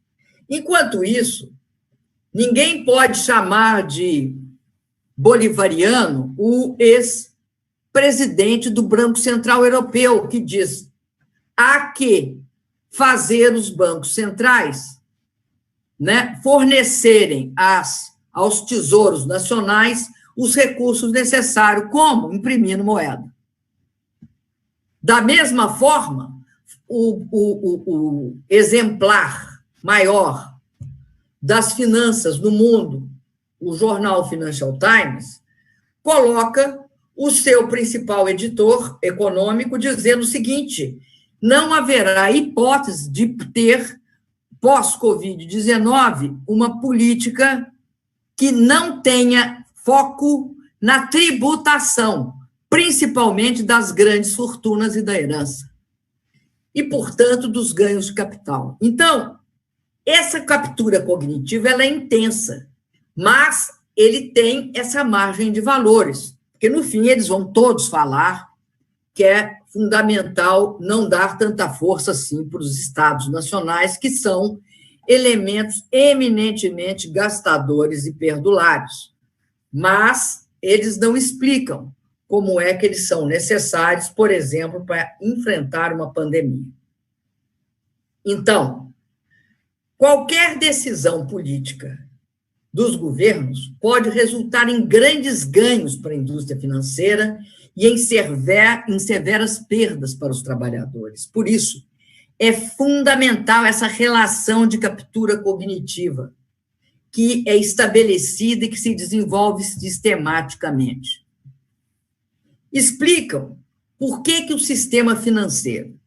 Enquanto isso, ninguém pode chamar de bolivariano o ex-presidente do Banco Central Europeu, que diz: há que fazer os bancos centrais né, fornecerem aos tesouros nacionais os recursos necessários, como imprimindo moeda. Da mesma forma, o exemplar maior das finanças no mundo, o jornal Financial Times, coloca o seu principal editor econômico dizendo o seguinte: não haverá hipótese de ter, pós-Covid-19, uma política que não tenha foco na tributação, principalmente das grandes fortunas e da herança, e, portanto, dos ganhos de capital. Então, essa captura cognitiva ela é intensa, mas ele tem essa margem de valores, porque, no fim, eles vão todos falar que é fundamental não dar tanta força assim para os estados nacionais, que são elementos eminentemente gastadores e perdulários. Mas eles não explicam como é que eles são necessários, por exemplo, para enfrentar uma pandemia. Então, qualquer decisão política dos governos pode resultar em grandes ganhos para a indústria financeira e em severas perdas para os trabalhadores. Por isso, é fundamental essa relação de captura cognitiva, que é estabelecida e que se desenvolve sistematicamente. Explicam por que o sistema financeiro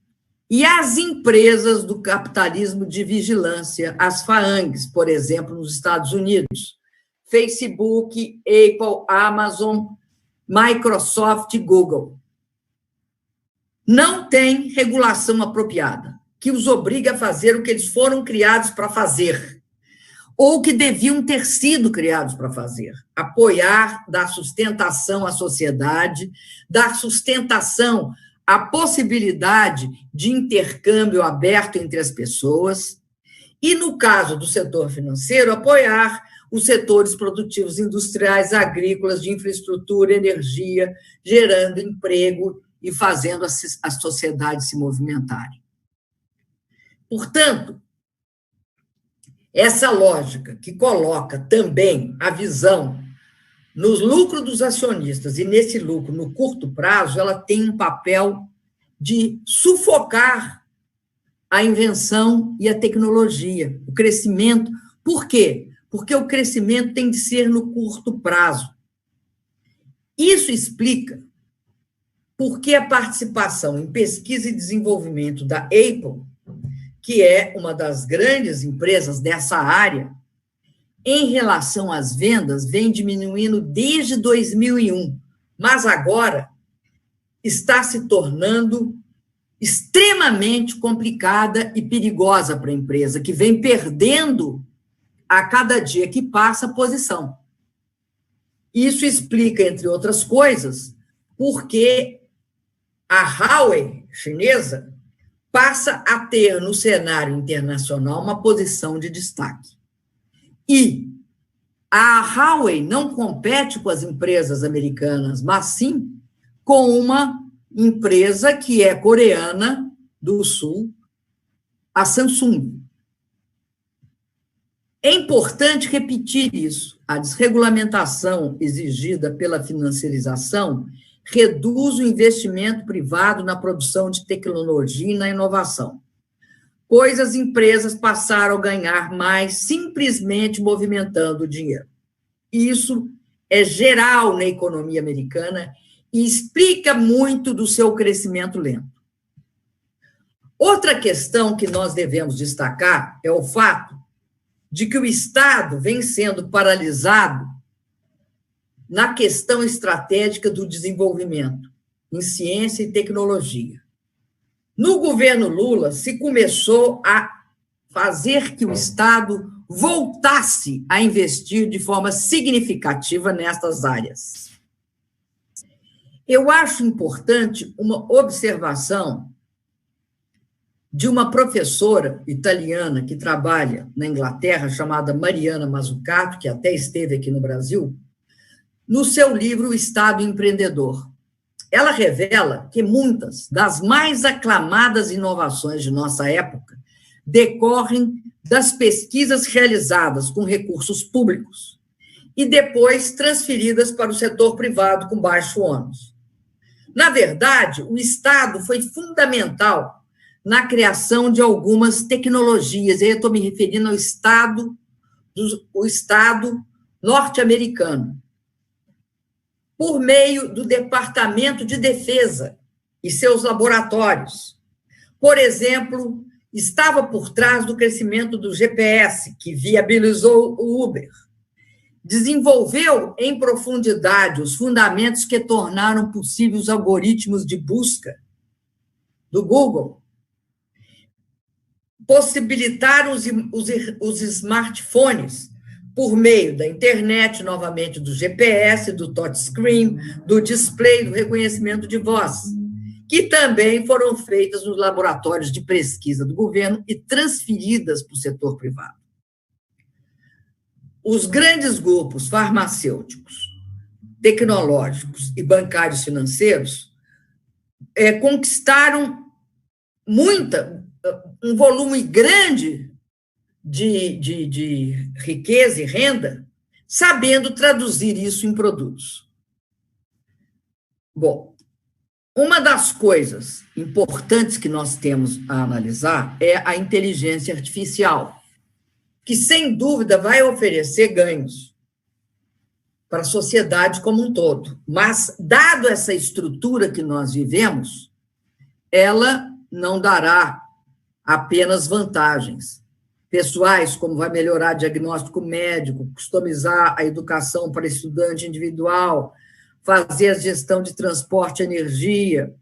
e as empresas do capitalismo de vigilância, as FAANGs, por exemplo, nos Estados Unidos, Facebook, Apple, Amazon, Microsoft e Google, não têm regulação apropriada, que os obriga a fazer o que eles foram criados para fazer, ou que deviam ter sido criados para fazer: apoiar, dar sustentação à sociedade, dar sustentação à possibilidade de intercâmbio aberto entre as pessoas, e, no caso do setor financeiro, apoiar os setores produtivos industriais, agrícolas, de infraestrutura, energia, gerando emprego e fazendo a sociedade se movimentarem. Portanto, essa lógica que coloca também a visão nos lucros dos acionistas e nesse lucro no curto prazo, ela tem um papel de sufocar a invenção e a tecnologia, o crescimento. Por quê? Porque o crescimento tem de ser no curto prazo. Isso explica por que a participação em pesquisa e desenvolvimento da Apple, que é uma das grandes empresas dessa área, em relação às vendas, vem diminuindo desde 2001, mas agora está se tornando extremamente complicada e perigosa para a empresa, que vem perdendo a cada dia que passa a posição. Isso explica, entre outras coisas, porque a Huawei chinesa passa a ter no cenário internacional uma posição de destaque. E a Huawei não compete com as empresas americanas, mas sim com uma empresa que é coreana do Sul, a Samsung. É importante repetir isso. A desregulamentação exigida pela financiarização reduz o investimento privado na produção de tecnologia e na inovação, pois as empresas passaram a ganhar mais simplesmente movimentando o dinheiro. Isso é geral na economia americana e explica muito do seu crescimento lento. Outra questão que nós devemos destacar é o fato de que o Estado vem sendo paralisado na questão estratégica do desenvolvimento, em ciência e tecnologia. No governo Lula, se começou a fazer que o Estado voltasse a investir de forma significativa nestas áreas. Eu acho importante uma observação de uma professora italiana que trabalha na Inglaterra, chamada Mariana Mazzucato, que até esteve aqui no Brasil, no seu livro O Estado Empreendedor. Ela revela que muitas das mais aclamadas inovações de nossa época decorrem das pesquisas realizadas com recursos públicos e depois transferidas para o setor privado com baixo ônus. Na verdade, o Estado foi fundamental na criação de algumas tecnologias. Eu estou me referindo ao Estado norte-americano, por meio do Departamento de Defesa e seus laboratórios. Por exemplo, estava por trás do crescimento do GPS, que viabilizou o Uber. Desenvolveu em profundidade os fundamentos que tornaram possíveis os algoritmos de busca do Google. Possibilitaram os smartphones por meio da internet, novamente do GPS, do touchscreen, do display, do reconhecimento de voz, que também foram feitas nos laboratórios de pesquisa do governo e transferidas para o setor privado. Os grandes grupos farmacêuticos, tecnológicos e bancários financeiros conquistaram um volume grande de riqueza e renda, sabendo traduzir isso em produtos. Bom, uma das coisas importantes que nós temos a analisar é a inteligência artificial, que, sem dúvida, vai oferecer ganhos para a sociedade como um todo. Mas, dado essa estrutura que nós vivemos, ela não dará apenas vantagens pessoais, como vai melhorar diagnóstico médico, customizar a educação para estudante individual, fazer a gestão de transporte e energia,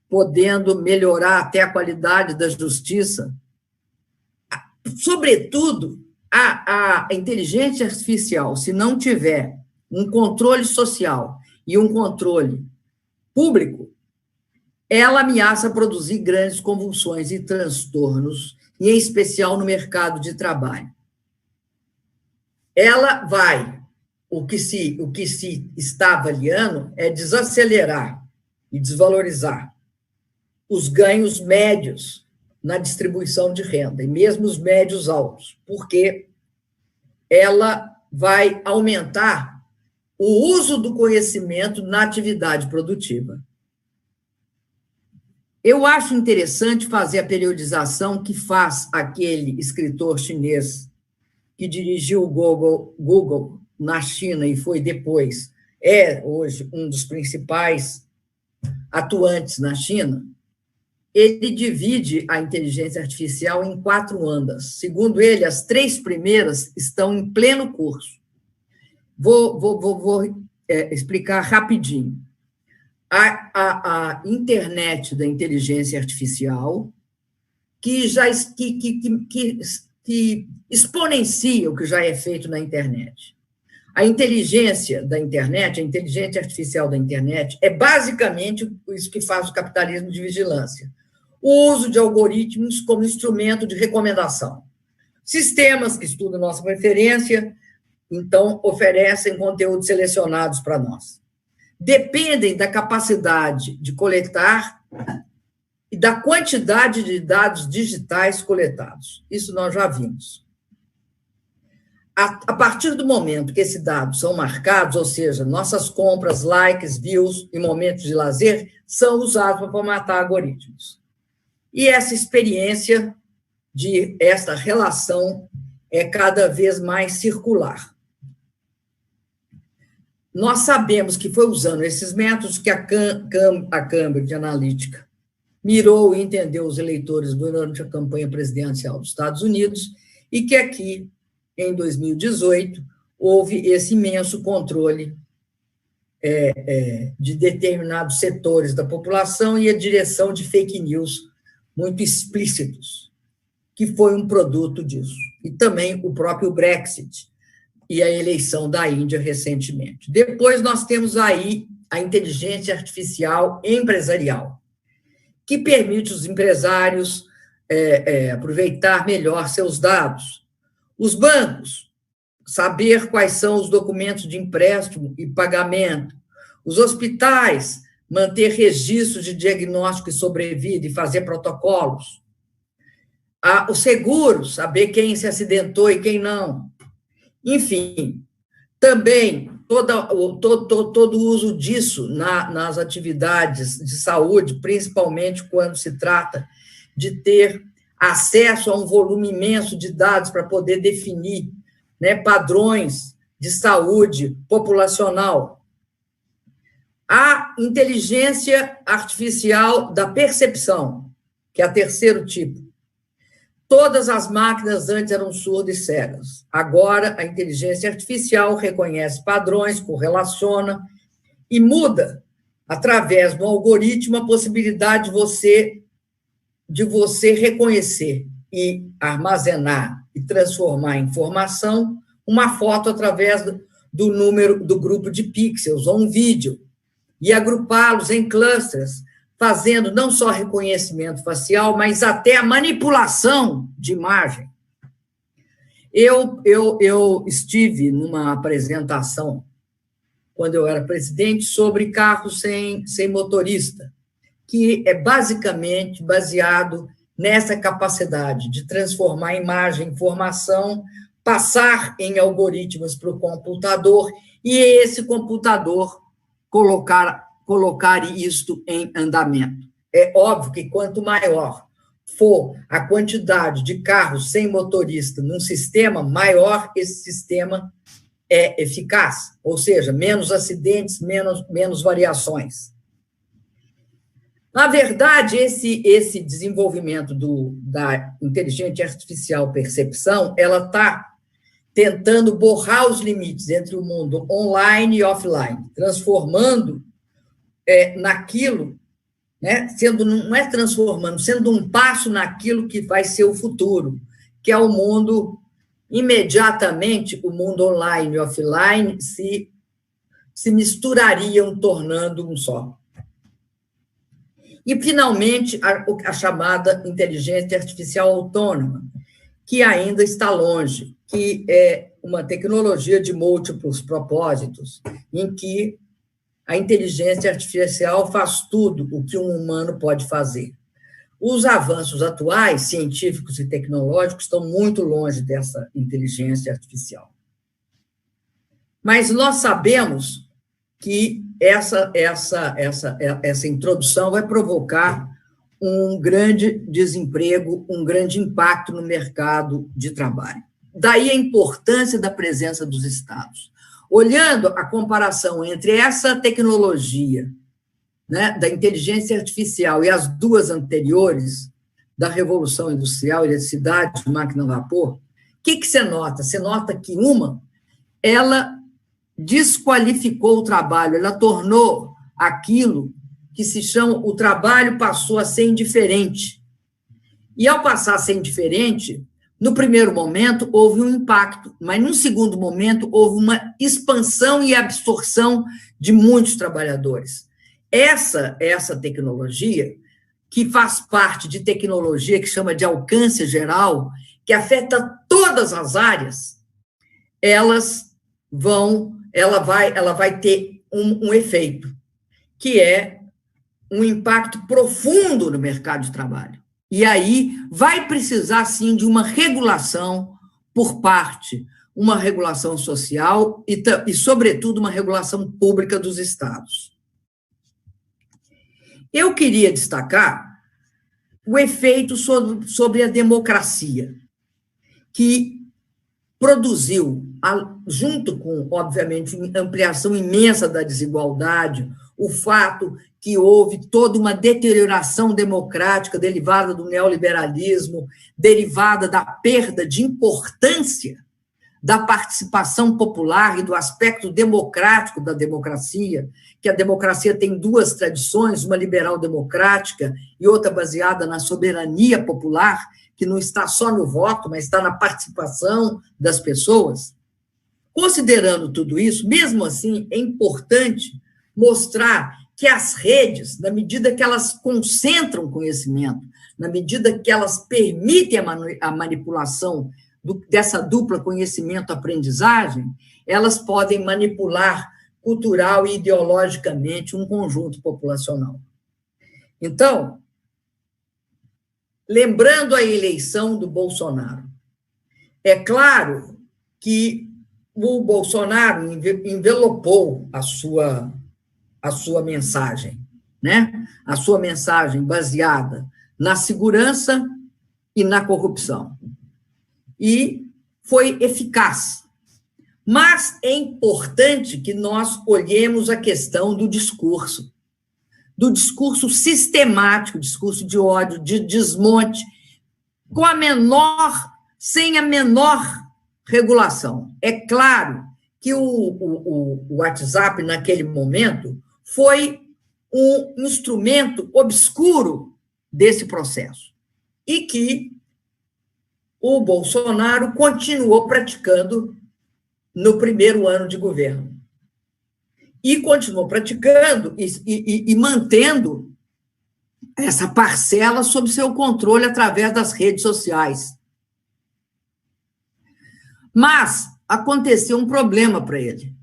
podendo melhorar até a qualidade da justiça. Sobretudo, a inteligência artificial, se não tiver um controle social e um controle público, ela ameaça produzir grandes convulsões e transtornos, e em especial no mercado de trabalho. Ela vai, o que se está avaliando é desacelerar e desvalorizar os ganhos médios na distribuição de renda, e mesmo os médios altos, porque ela vai aumentar o uso do conhecimento na atividade produtiva. Eu acho interessante fazer a periodização que faz aquele escritor chinês que dirigiu o Google na China e foi depois, hoje, um dos principais atuantes na China. Ele divide a inteligência artificial em 4 andas. Segundo ele, as 3 primeiras estão em pleno curso. Vou explicar rapidinho. A internet da inteligência artificial, que exponencia o que já é feito na internet. A inteligência da internet, a inteligência artificial da internet, é basicamente isso que faz o capitalismo de vigilância. O uso de algoritmos como instrumento de recomendação. Sistemas que estudam nossa preferência, então, oferecem conteúdos selecionados para nós. Dependem da capacidade de coletar e da quantidade de dados digitais coletados. Isso nós já vimos. A partir do momento que esses dados são marcados, ou seja, nossas compras, likes, views e momentos de lazer, são usados para formatar algoritmos. E essa experiência essa relação é cada vez mais circular. Nós sabemos que foi usando esses métodos que a Cambridge Analytica mirou e entendeu os eleitores durante a campanha presidencial dos Estados Unidos e que aqui, em 2018, houve esse imenso controle de determinados setores da população e a direção de fake news muito explícitos, que foi um produto disso. E também o próprio Brexit e a eleição da Índia recentemente. Depois nós temos aí a inteligência artificial empresarial, que permite os empresários aproveitar melhor seus dados. Os bancos, saber quais são os documentos de empréstimo e pagamento. Os hospitais, manter registros de diagnóstico e sobrevida e fazer protocolos. O seguro, saber quem se acidentou e quem não. Enfim, também todo o uso disso nas atividades de saúde, principalmente quando se trata de ter acesso a um volume imenso de dados para poder definir, né, padrões de saúde populacional. A inteligência artificial da percepção, que é o terceiro tipo. Todas as máquinas antes eram surdas e cegas. Agora, a inteligência artificial reconhece padrões, correlaciona e muda, através do algoritmo, a possibilidade de você reconhecer e armazenar e transformar em informação uma foto através do número do grupo de pixels ou um vídeo e agrupá-los em clusters, fazendo não só reconhecimento facial, mas até a manipulação de imagem. Eu estive numa apresentação, quando eu era presidente, sobre carros sem motorista, que é basicamente baseado nessa capacidade de transformar imagem em informação, passar em algoritmos para o computador, e esse computador colocar isto em andamento. É óbvio que quanto maior for a quantidade de carros sem motorista num sistema, maior esse sistema é eficaz, ou seja, menos acidentes, menos variações. Na verdade, esse desenvolvimento da inteligência artificial percepção, ela está tentando borrar os limites entre o mundo online e offline, transformando naquilo, né, não é transformando, sendo um passo naquilo que vai ser o futuro, que é o mundo, imediatamente, o mundo online e offline se misturariam, tornando um só. E, finalmente, a chamada inteligência artificial autônoma, que ainda está longe, que é uma tecnologia de múltiplos propósitos, em que a inteligência artificial faz tudo o que um humano pode fazer. Os avanços atuais, científicos e tecnológicos, estão muito longe dessa inteligência artificial. Mas nós sabemos que essa introdução vai provocar um grande desemprego, um grande impacto no mercado de trabalho. Daí a importância da presença dos Estados. Olhando a comparação entre essa tecnologia, né, da inteligência artificial e as duas anteriores, da Revolução Industrial, eletricidade, máquina a vapor, o que você nota? Você nota que ela desqualificou o trabalho, ela tornou aquilo que se chama, o trabalho passou a ser indiferente. E, ao passar a ser indiferente, no primeiro momento, houve um impacto, mas, no segundo momento, houve uma expansão e absorção de muitos trabalhadores. Essa tecnologia, que faz parte de tecnologia que chama de alcance geral, que afeta todas as áreas, ela vai ter um efeito, que é um impacto profundo no mercado de trabalho. E aí vai precisar, sim, de uma regulação por parte, uma regulação social e, sobretudo, uma regulação pública dos Estados. Eu queria destacar o efeito sobre a democracia, que produziu, junto com, obviamente, ampliação imensa da desigualdade, o fato que houve toda uma deterioração democrática derivada do neoliberalismo, derivada da perda de importância da participação popular e do aspecto democrático da democracia, que a democracia tem duas tradições, uma liberal-democrática e outra baseada na soberania popular, que não está só no voto, mas está na participação das pessoas. Considerando tudo isso, mesmo assim, é importante mostrar que as redes, na medida que elas concentram conhecimento, na medida que elas permitem a manipulação dessa dupla conhecimento-aprendizagem, elas podem manipular cultural e ideologicamente um conjunto populacional. Então, lembrando a eleição do Bolsonaro. É claro que o Bolsonaro envelopou a sua mensagem, né? A sua mensagem baseada na segurança e na corrupção. E foi eficaz. Mas é importante que nós olhemos a questão do discurso sistemático, discurso de ódio, de desmonte, sem a menor regulação. É claro que o WhatsApp, naquele momento, foi um instrumento obscuro desse processo e que o Bolsonaro continuou praticando no primeiro ano de governo. E continuou praticando e mantendo essa parcela sob seu controle através das redes sociais. Mas aconteceu um problema para ele.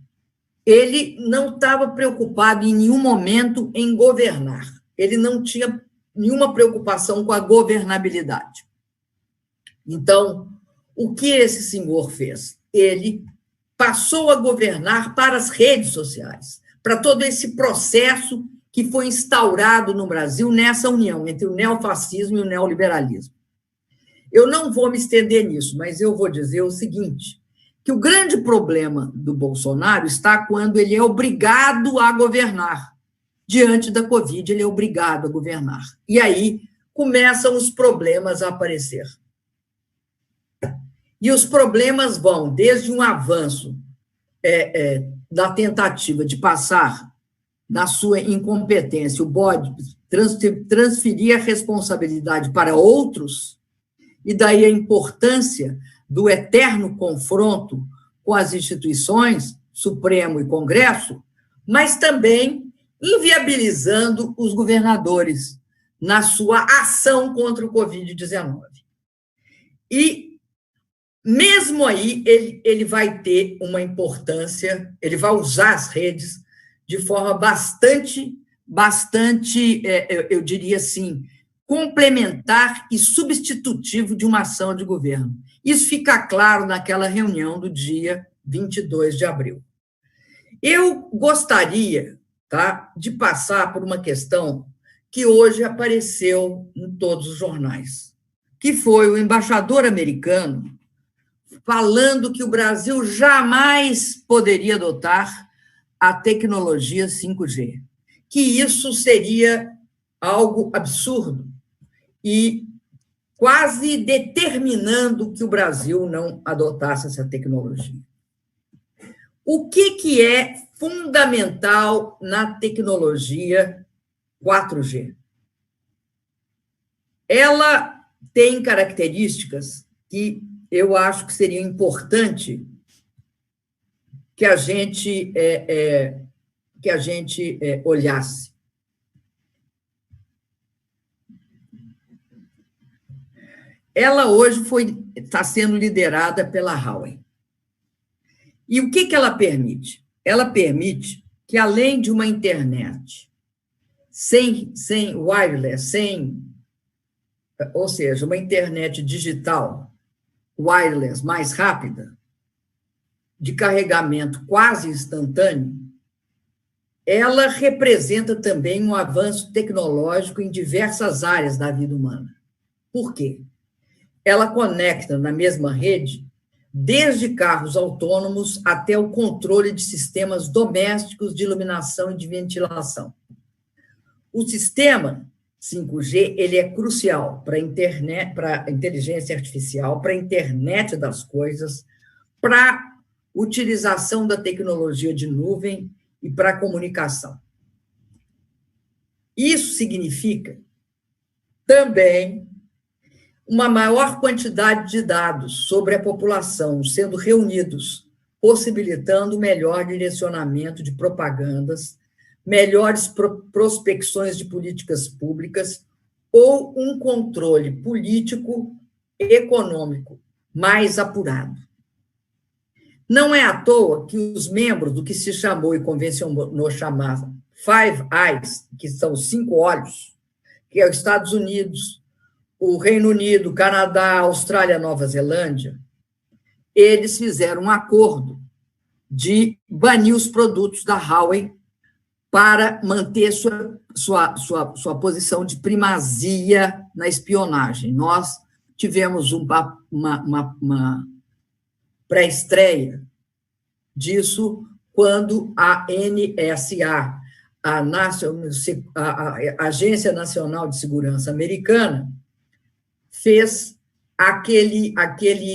Ele não estava preocupado em nenhum momento em governar. Ele não tinha nenhuma preocupação com a governabilidade. Então, o que esse senhor fez? Ele passou a governar para as redes sociais, para todo esse processo que foi instaurado no Brasil nessa união entre o neofascismo e o neoliberalismo. Eu não vou me estender nisso, mas eu vou dizer o seguinte, que o grande problema do Bolsonaro está quando ele é obrigado a governar. Diante da Covid, ele é obrigado a governar. E aí começam os problemas a aparecer. E os problemas vão desde um avanço da tentativa de passar, na sua incompetência, o bode, transferir a responsabilidade para outros, e daí a importância do eterno confronto com as instituições, Supremo e Congresso, mas também inviabilizando os governadores na sua ação contra o Covid-19. E mesmo aí, ele vai ter uma importância, ele vai usar as redes de forma bastante, eu diria assim, complementar e substitutivo de uma ação de governo. Isso fica claro naquela reunião do dia 22 de abril. Eu gostaria, tá, de passar por uma questão que hoje apareceu em todos os jornais, que foi o embaixador americano falando que o Brasil jamais poderia adotar a tecnologia 5G, que isso seria algo absurdo e quase determinando que o Brasil não adotasse essa tecnologia. O que é fundamental na tecnologia 4G? Ela tem características que eu acho que seria importante que a gente olhasse. Ela hoje está sendo liderada pela Huawei. E o que ela permite? Ela permite que, além de uma internet sem wireless, ou seja, uma internet digital wireless mais rápida, de carregamento quase instantâneo, ela representa também um avanço tecnológico em diversas áreas da vida humana. Por quê? Ela conecta na mesma rede desde carros autônomos até o controle de sistemas domésticos de iluminação e de ventilação. O sistema 5G ele é crucial para a internet, para a inteligência artificial, para a internet das coisas, para a utilização da tecnologia de nuvem e para a comunicação. Isso significa também uma maior quantidade de dados sobre a população sendo reunidos, possibilitando melhor direcionamento de propagandas, melhores prospecções de políticas públicas ou um controle político econômico mais apurado. Não é à toa que os membros do que se chamou e convencionou chamar Five Eyes, que são 5 olhos, que é os Estados Unidos, o Reino Unido, Canadá, Austrália, Nova Zelândia, eles fizeram um acordo de banir os produtos da Huawei para manter sua posição de primazia na espionagem. Nós tivemos uma pré-estreia disso quando a NSA, a Agência Nacional de Segurança Americana, fez aquela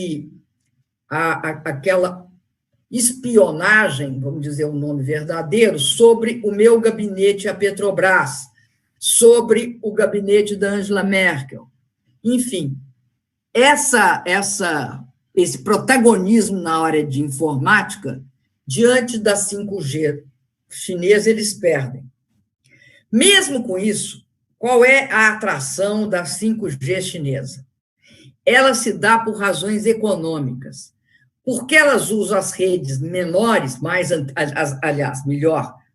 espionagem, vamos dizer o nome verdadeiro, sobre o meu gabinete, a Petrobras, sobre o gabinete da Angela Merkel. Enfim, esse protagonismo na área de informática, diante da 5G chinesa, eles perdem. Mesmo com isso, qual é a atração da 5G chinesa? Ela se dá por razões econômicas, porque elas usam as redes menores,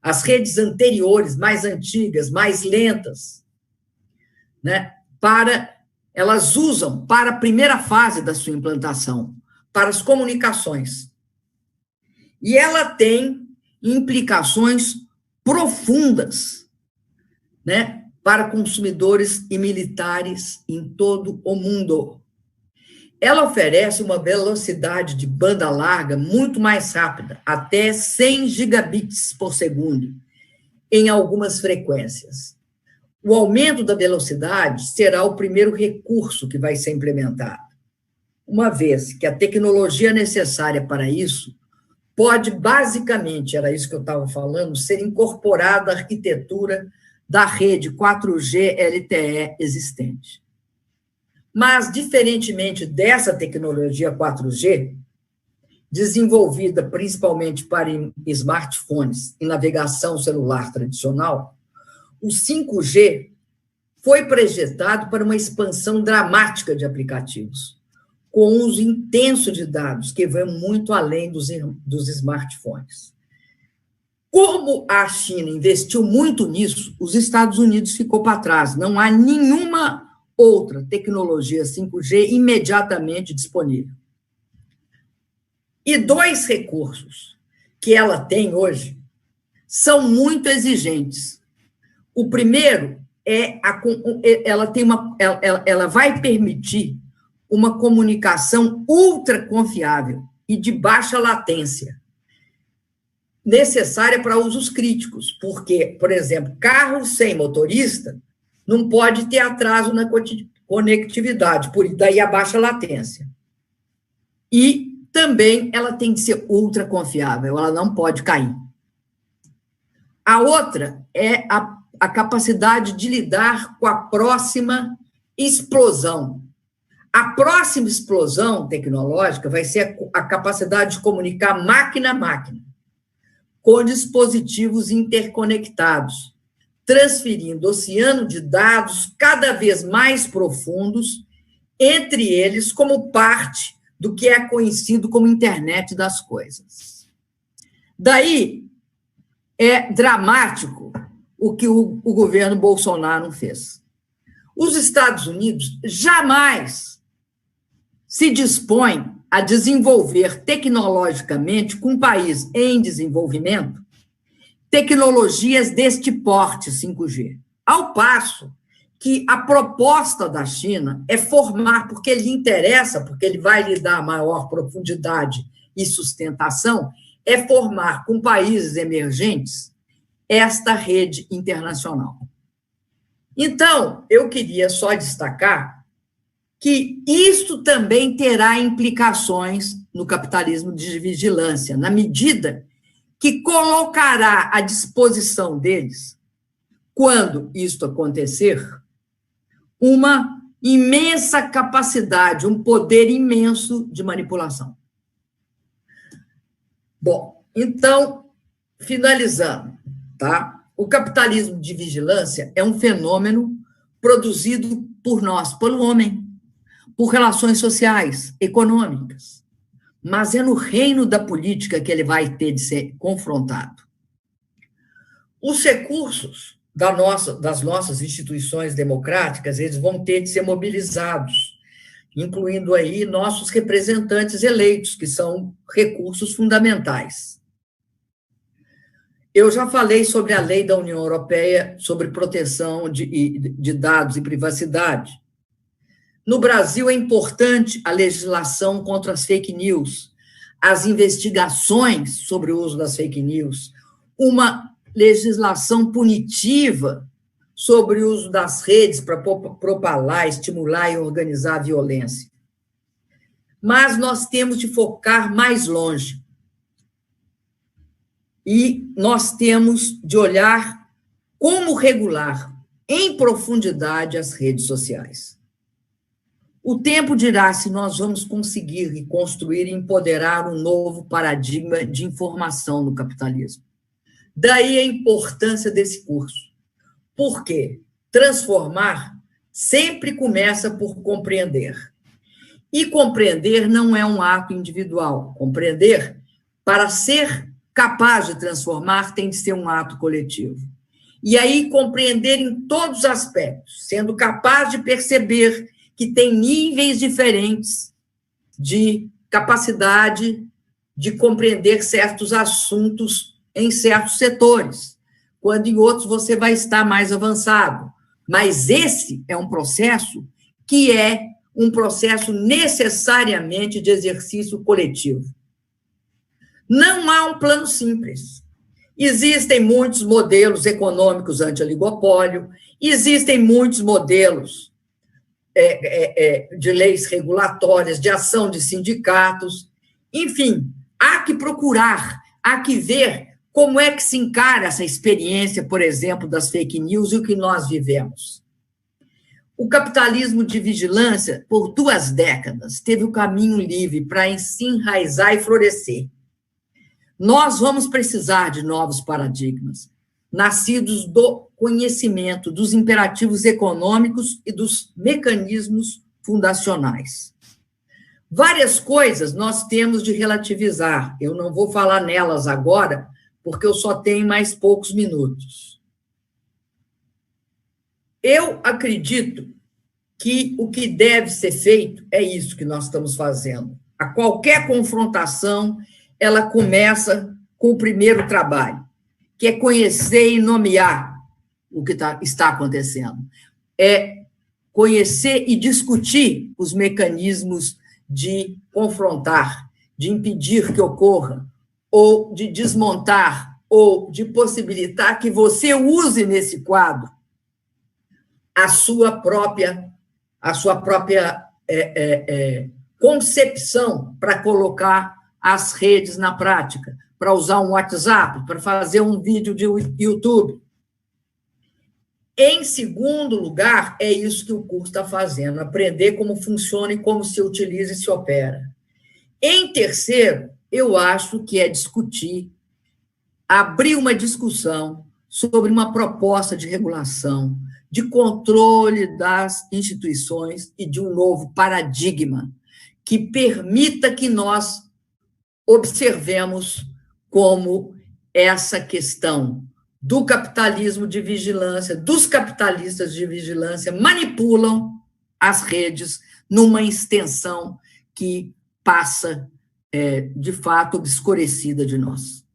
as redes anteriores, mais antigas, mais lentas, né? Elas usam para a primeira fase da sua implantação, para as comunicações. E ela tem implicações profundas, né, para consumidores e militares em todo o mundo. Ela oferece uma velocidade de banda larga muito mais rápida, até 100 gigabits por segundo, em algumas frequências. O aumento da velocidade será o primeiro recurso que vai ser implementado, uma vez que a tecnologia necessária para isso pode, basicamente, era isso que eu estava falando, ser incorporada à arquitetura da rede 4G LTE existente. Mas, diferentemente dessa tecnologia 4G, desenvolvida principalmente para smartphones e navegação celular tradicional, o 5G foi projetado para uma expansão dramática de aplicativos, com uso intenso de dados, que vão muito além dos smartphones. Como a China investiu muito nisso, os Estados Unidos ficou para trás. Não há nenhuma outra tecnologia 5G imediatamente disponível. E 2 recursos que ela tem hoje são muito exigentes. O primeiro ela vai permitir uma comunicação ultra confiável e de baixa latência, necessária para usos críticos, porque, por exemplo, carro sem motorista não pode ter atraso na conectividade, por daí a baixa latência. E também ela tem que ser ultra confiável, ela não pode cair. A outra é a capacidade de lidar com a próxima explosão. A próxima explosão tecnológica vai ser a capacidade de comunicar máquina a máquina, com dispositivos interconectados, transferindo oceano de dados cada vez mais profundos, entre eles como parte do que é conhecido como internet das coisas. Daí é dramático o que o governo Bolsonaro fez. Os Estados Unidos jamais se dispõem a desenvolver tecnologicamente, com um país em desenvolvimento, tecnologias deste porte 5G. Ao passo que a proposta da China é formar, porque lhe interessa, porque ele vai lhe dar maior profundidade e sustentação, é formar com países emergentes esta rede internacional. Então, eu queria só destacar que isto também terá implicações no capitalismo de vigilância, na medida que colocará à disposição deles, quando isto acontecer, uma imensa capacidade, um poder imenso de manipulação. Bom, então, finalizando, tá? O capitalismo de vigilância é um fenômeno produzido por nós, pelo homem, por relações sociais, econômicas, mas é no reino da política que ele vai ter de ser confrontado. Os recursos das nossas instituições democráticas, eles vão ter que ser mobilizados, incluindo aí nossos representantes eleitos, que são recursos fundamentais. Eu já falei sobre a lei da União Europeia sobre proteção de dados e privacidade. No Brasil, é importante a legislação contra as fake news, as investigações sobre o uso das fake news, uma legislação punitiva sobre o uso das redes para propalar, estimular e organizar a violência. Mas nós temos de focar mais longe. E nós temos de olhar como regular em profundidade as redes sociais. O tempo dirá se nós vamos conseguir construir e empoderar um novo paradigma de informação no capitalismo. Daí a importância desse curso. Porque transformar sempre começa por compreender. E compreender não é um ato individual. Compreender, para ser capaz de transformar, tem de ser um ato coletivo. E aí compreender em todos os aspectos, sendo capaz de perceber que tem níveis diferentes de capacidade de compreender certos assuntos em certos setores, quando em outros você vai estar mais avançado. Mas esse é um processo que é um processo necessariamente de exercício coletivo. Não há um plano simples. Existem muitos modelos econômicos anti-oligopólio, existem muitos modelos de leis regulatórias, de ação de sindicatos, enfim, há que procurar, há que ver como é que se encara essa experiência, por exemplo, das fake news e o que nós vivemos. O capitalismo de vigilância, por 2 décadas, teve o caminho livre para se enraizar e florescer. Nós vamos precisar de novos paradigmas, nascidos do conhecimento dos imperativos econômicos e dos mecanismos fundacionais. Várias coisas nós temos de relativizar. Eu não vou falar nelas agora, porque eu só tenho mais poucos minutos. Eu acredito que o que deve ser feito é isso que nós estamos fazendo. A qualquer confrontação, ela começa com o primeiro trabalho, que é conhecer e nomear o que está acontecendo. É conhecer e discutir os mecanismos de confrontar, de impedir que ocorra, ou de desmontar, ou de possibilitar que você use nesse quadro a sua própria concepção para colocar as redes na prática, para usar um WhatsApp, para fazer um vídeo de YouTube. Em segundo lugar, é isso que o curso está fazendo, aprender como funciona e como se utiliza e se opera. Em terceiro, eu acho que é discutir, abrir uma discussão sobre uma proposta de regulação, de controle das instituições e de um novo paradigma que permita que nós observemos como essa questão do capitalismo de vigilância, dos capitalistas de vigilância, manipulam as redes numa extensão que passa, de fato, obscurecida de nós.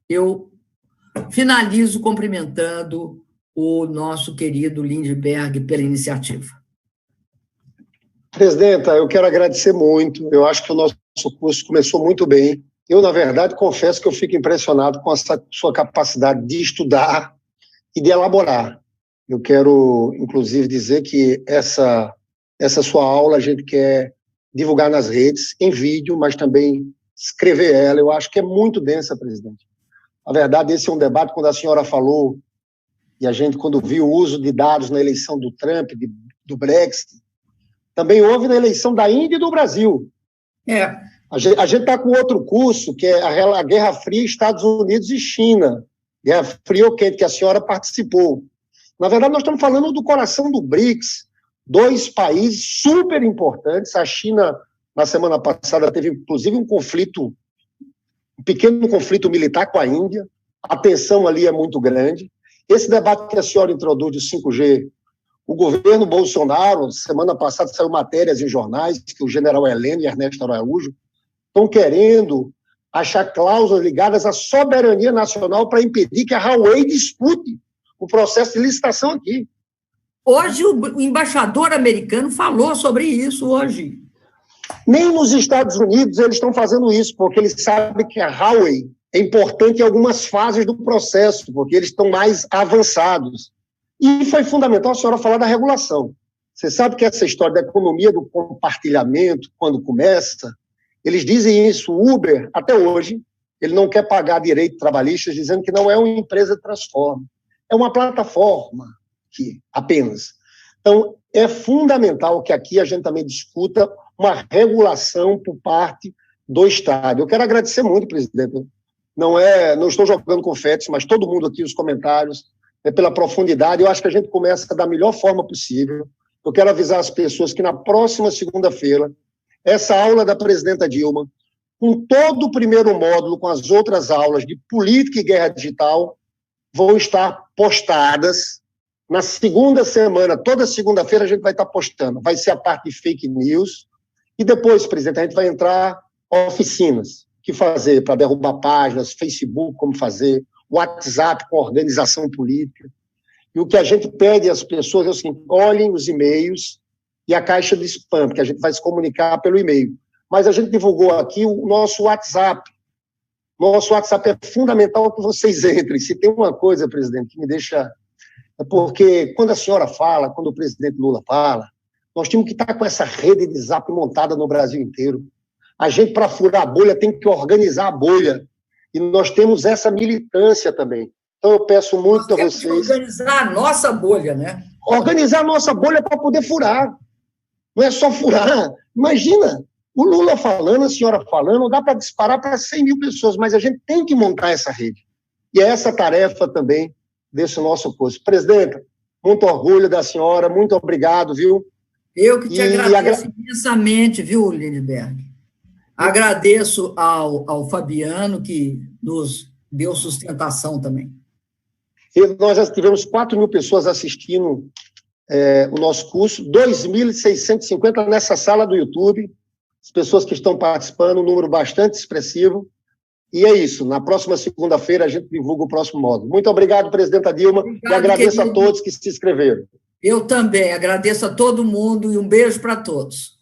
Eu finalizo cumprimentando o nosso querido Lindbergh pela iniciativa. Presidenta, eu quero agradecer muito. Eu acho que o nosso curso começou muito bem. Eu, na verdade, confesso que eu fico impressionado com a sua capacidade de estudar e de elaborar. Eu quero, inclusive, dizer que essa sua aula a gente quer divulgar nas redes, em vídeo, mas também escrever ela. Eu acho que é muito densa, presidente. Na verdade, esse é um debate, quando a senhora falou, e a gente, quando viu o uso de dados na eleição do Trump, do Brexit, também houve na eleição da Índia e do Brasil. A gente está com outro curso, que é a Guerra Fria, Estados Unidos e China. Guerra Fria ou quente, que a senhora participou. Na verdade, nós estamos falando do coração do BRICS, 2 países super importantes. A China, na semana passada, teve, inclusive, um pequeno conflito militar com a Índia. A tensão ali é muito grande. Esse debate que a senhora introduz de 5G, o governo Bolsonaro, semana passada saiu matérias em jornais que o general Heleno e Ernesto Araújo estão querendo achar cláusulas ligadas à soberania nacional para impedir que a Huawei dispute o processo de licitação aqui. Hoje o embaixador americano falou sobre isso hoje. Nem nos Estados Unidos eles estão fazendo isso, porque eles sabem que a Huawei é importante em algumas fases do processo, porque eles estão mais avançados. E foi fundamental a senhora falar da regulação. Você sabe que essa história da economia do compartilhamento, quando começa, eles dizem isso, o Uber, até hoje, ele não quer pagar direitos trabalhistas, dizendo que não é uma empresa de transforme, é uma plataforma que apenas. Então, é fundamental que aqui a gente também discuta uma regulação por parte do Estado. Eu quero agradecer muito, presidente. Não estou jogando confetes, mas todo mundo aqui, os comentários, pela profundidade. Eu acho que a gente começa da melhor forma possível. Eu quero avisar as pessoas que na próxima segunda-feira, essa aula da presidenta Dilma, com todo o primeiro módulo, com as outras aulas de política e guerra digital, vão estar postadas na segunda semana. Toda segunda-feira a gente vai estar postando. Vai ser a parte de fake news. E depois, presidente, a gente vai entrar oficinas. O que fazer para derrubar páginas, Facebook, como fazer, WhatsApp com organização política. E o que a gente pede às pessoas é o seguinte: olhem os e-mails e a caixa de spam, porque a gente vai se comunicar pelo e-mail. Mas a gente divulgou aqui o nosso WhatsApp. Nosso WhatsApp é fundamental que vocês entrem. Se tem uma coisa, presidente, que me deixa... É porque quando a senhora fala, quando o presidente Lula fala, nós temos que estar com essa rede de zap montada no Brasil inteiro. A gente, para furar a bolha, tem que organizar a bolha. E nós temos essa militância também. Então, eu peço muito a vocês... organizar a nossa bolha, né? Organizar a nossa bolha para poder furar. Não é só furar. Imagina, o Lula falando, a senhora falando, não dá para disparar para 100 mil pessoas, mas a gente tem que montar essa rede. E é essa tarefa também desse nosso curso. Presidenta, muito orgulho da senhora, muito obrigado, viu? Eu que te agradeço imensamente, viu, Lindbergh? Agradeço ao Fabiano, que nos deu sustentação também. E nós já tivemos 4 mil pessoas assistindo o nosso curso, 2.650 nessa sala do YouTube, as pessoas que estão participando, um número bastante expressivo. E é isso, na próxima segunda-feira a gente divulga o próximo módulo. Muito obrigado, presidenta Dilma, e agradeço a todos que se inscreveram. Eu também, agradeço a todo mundo e um beijo para todos.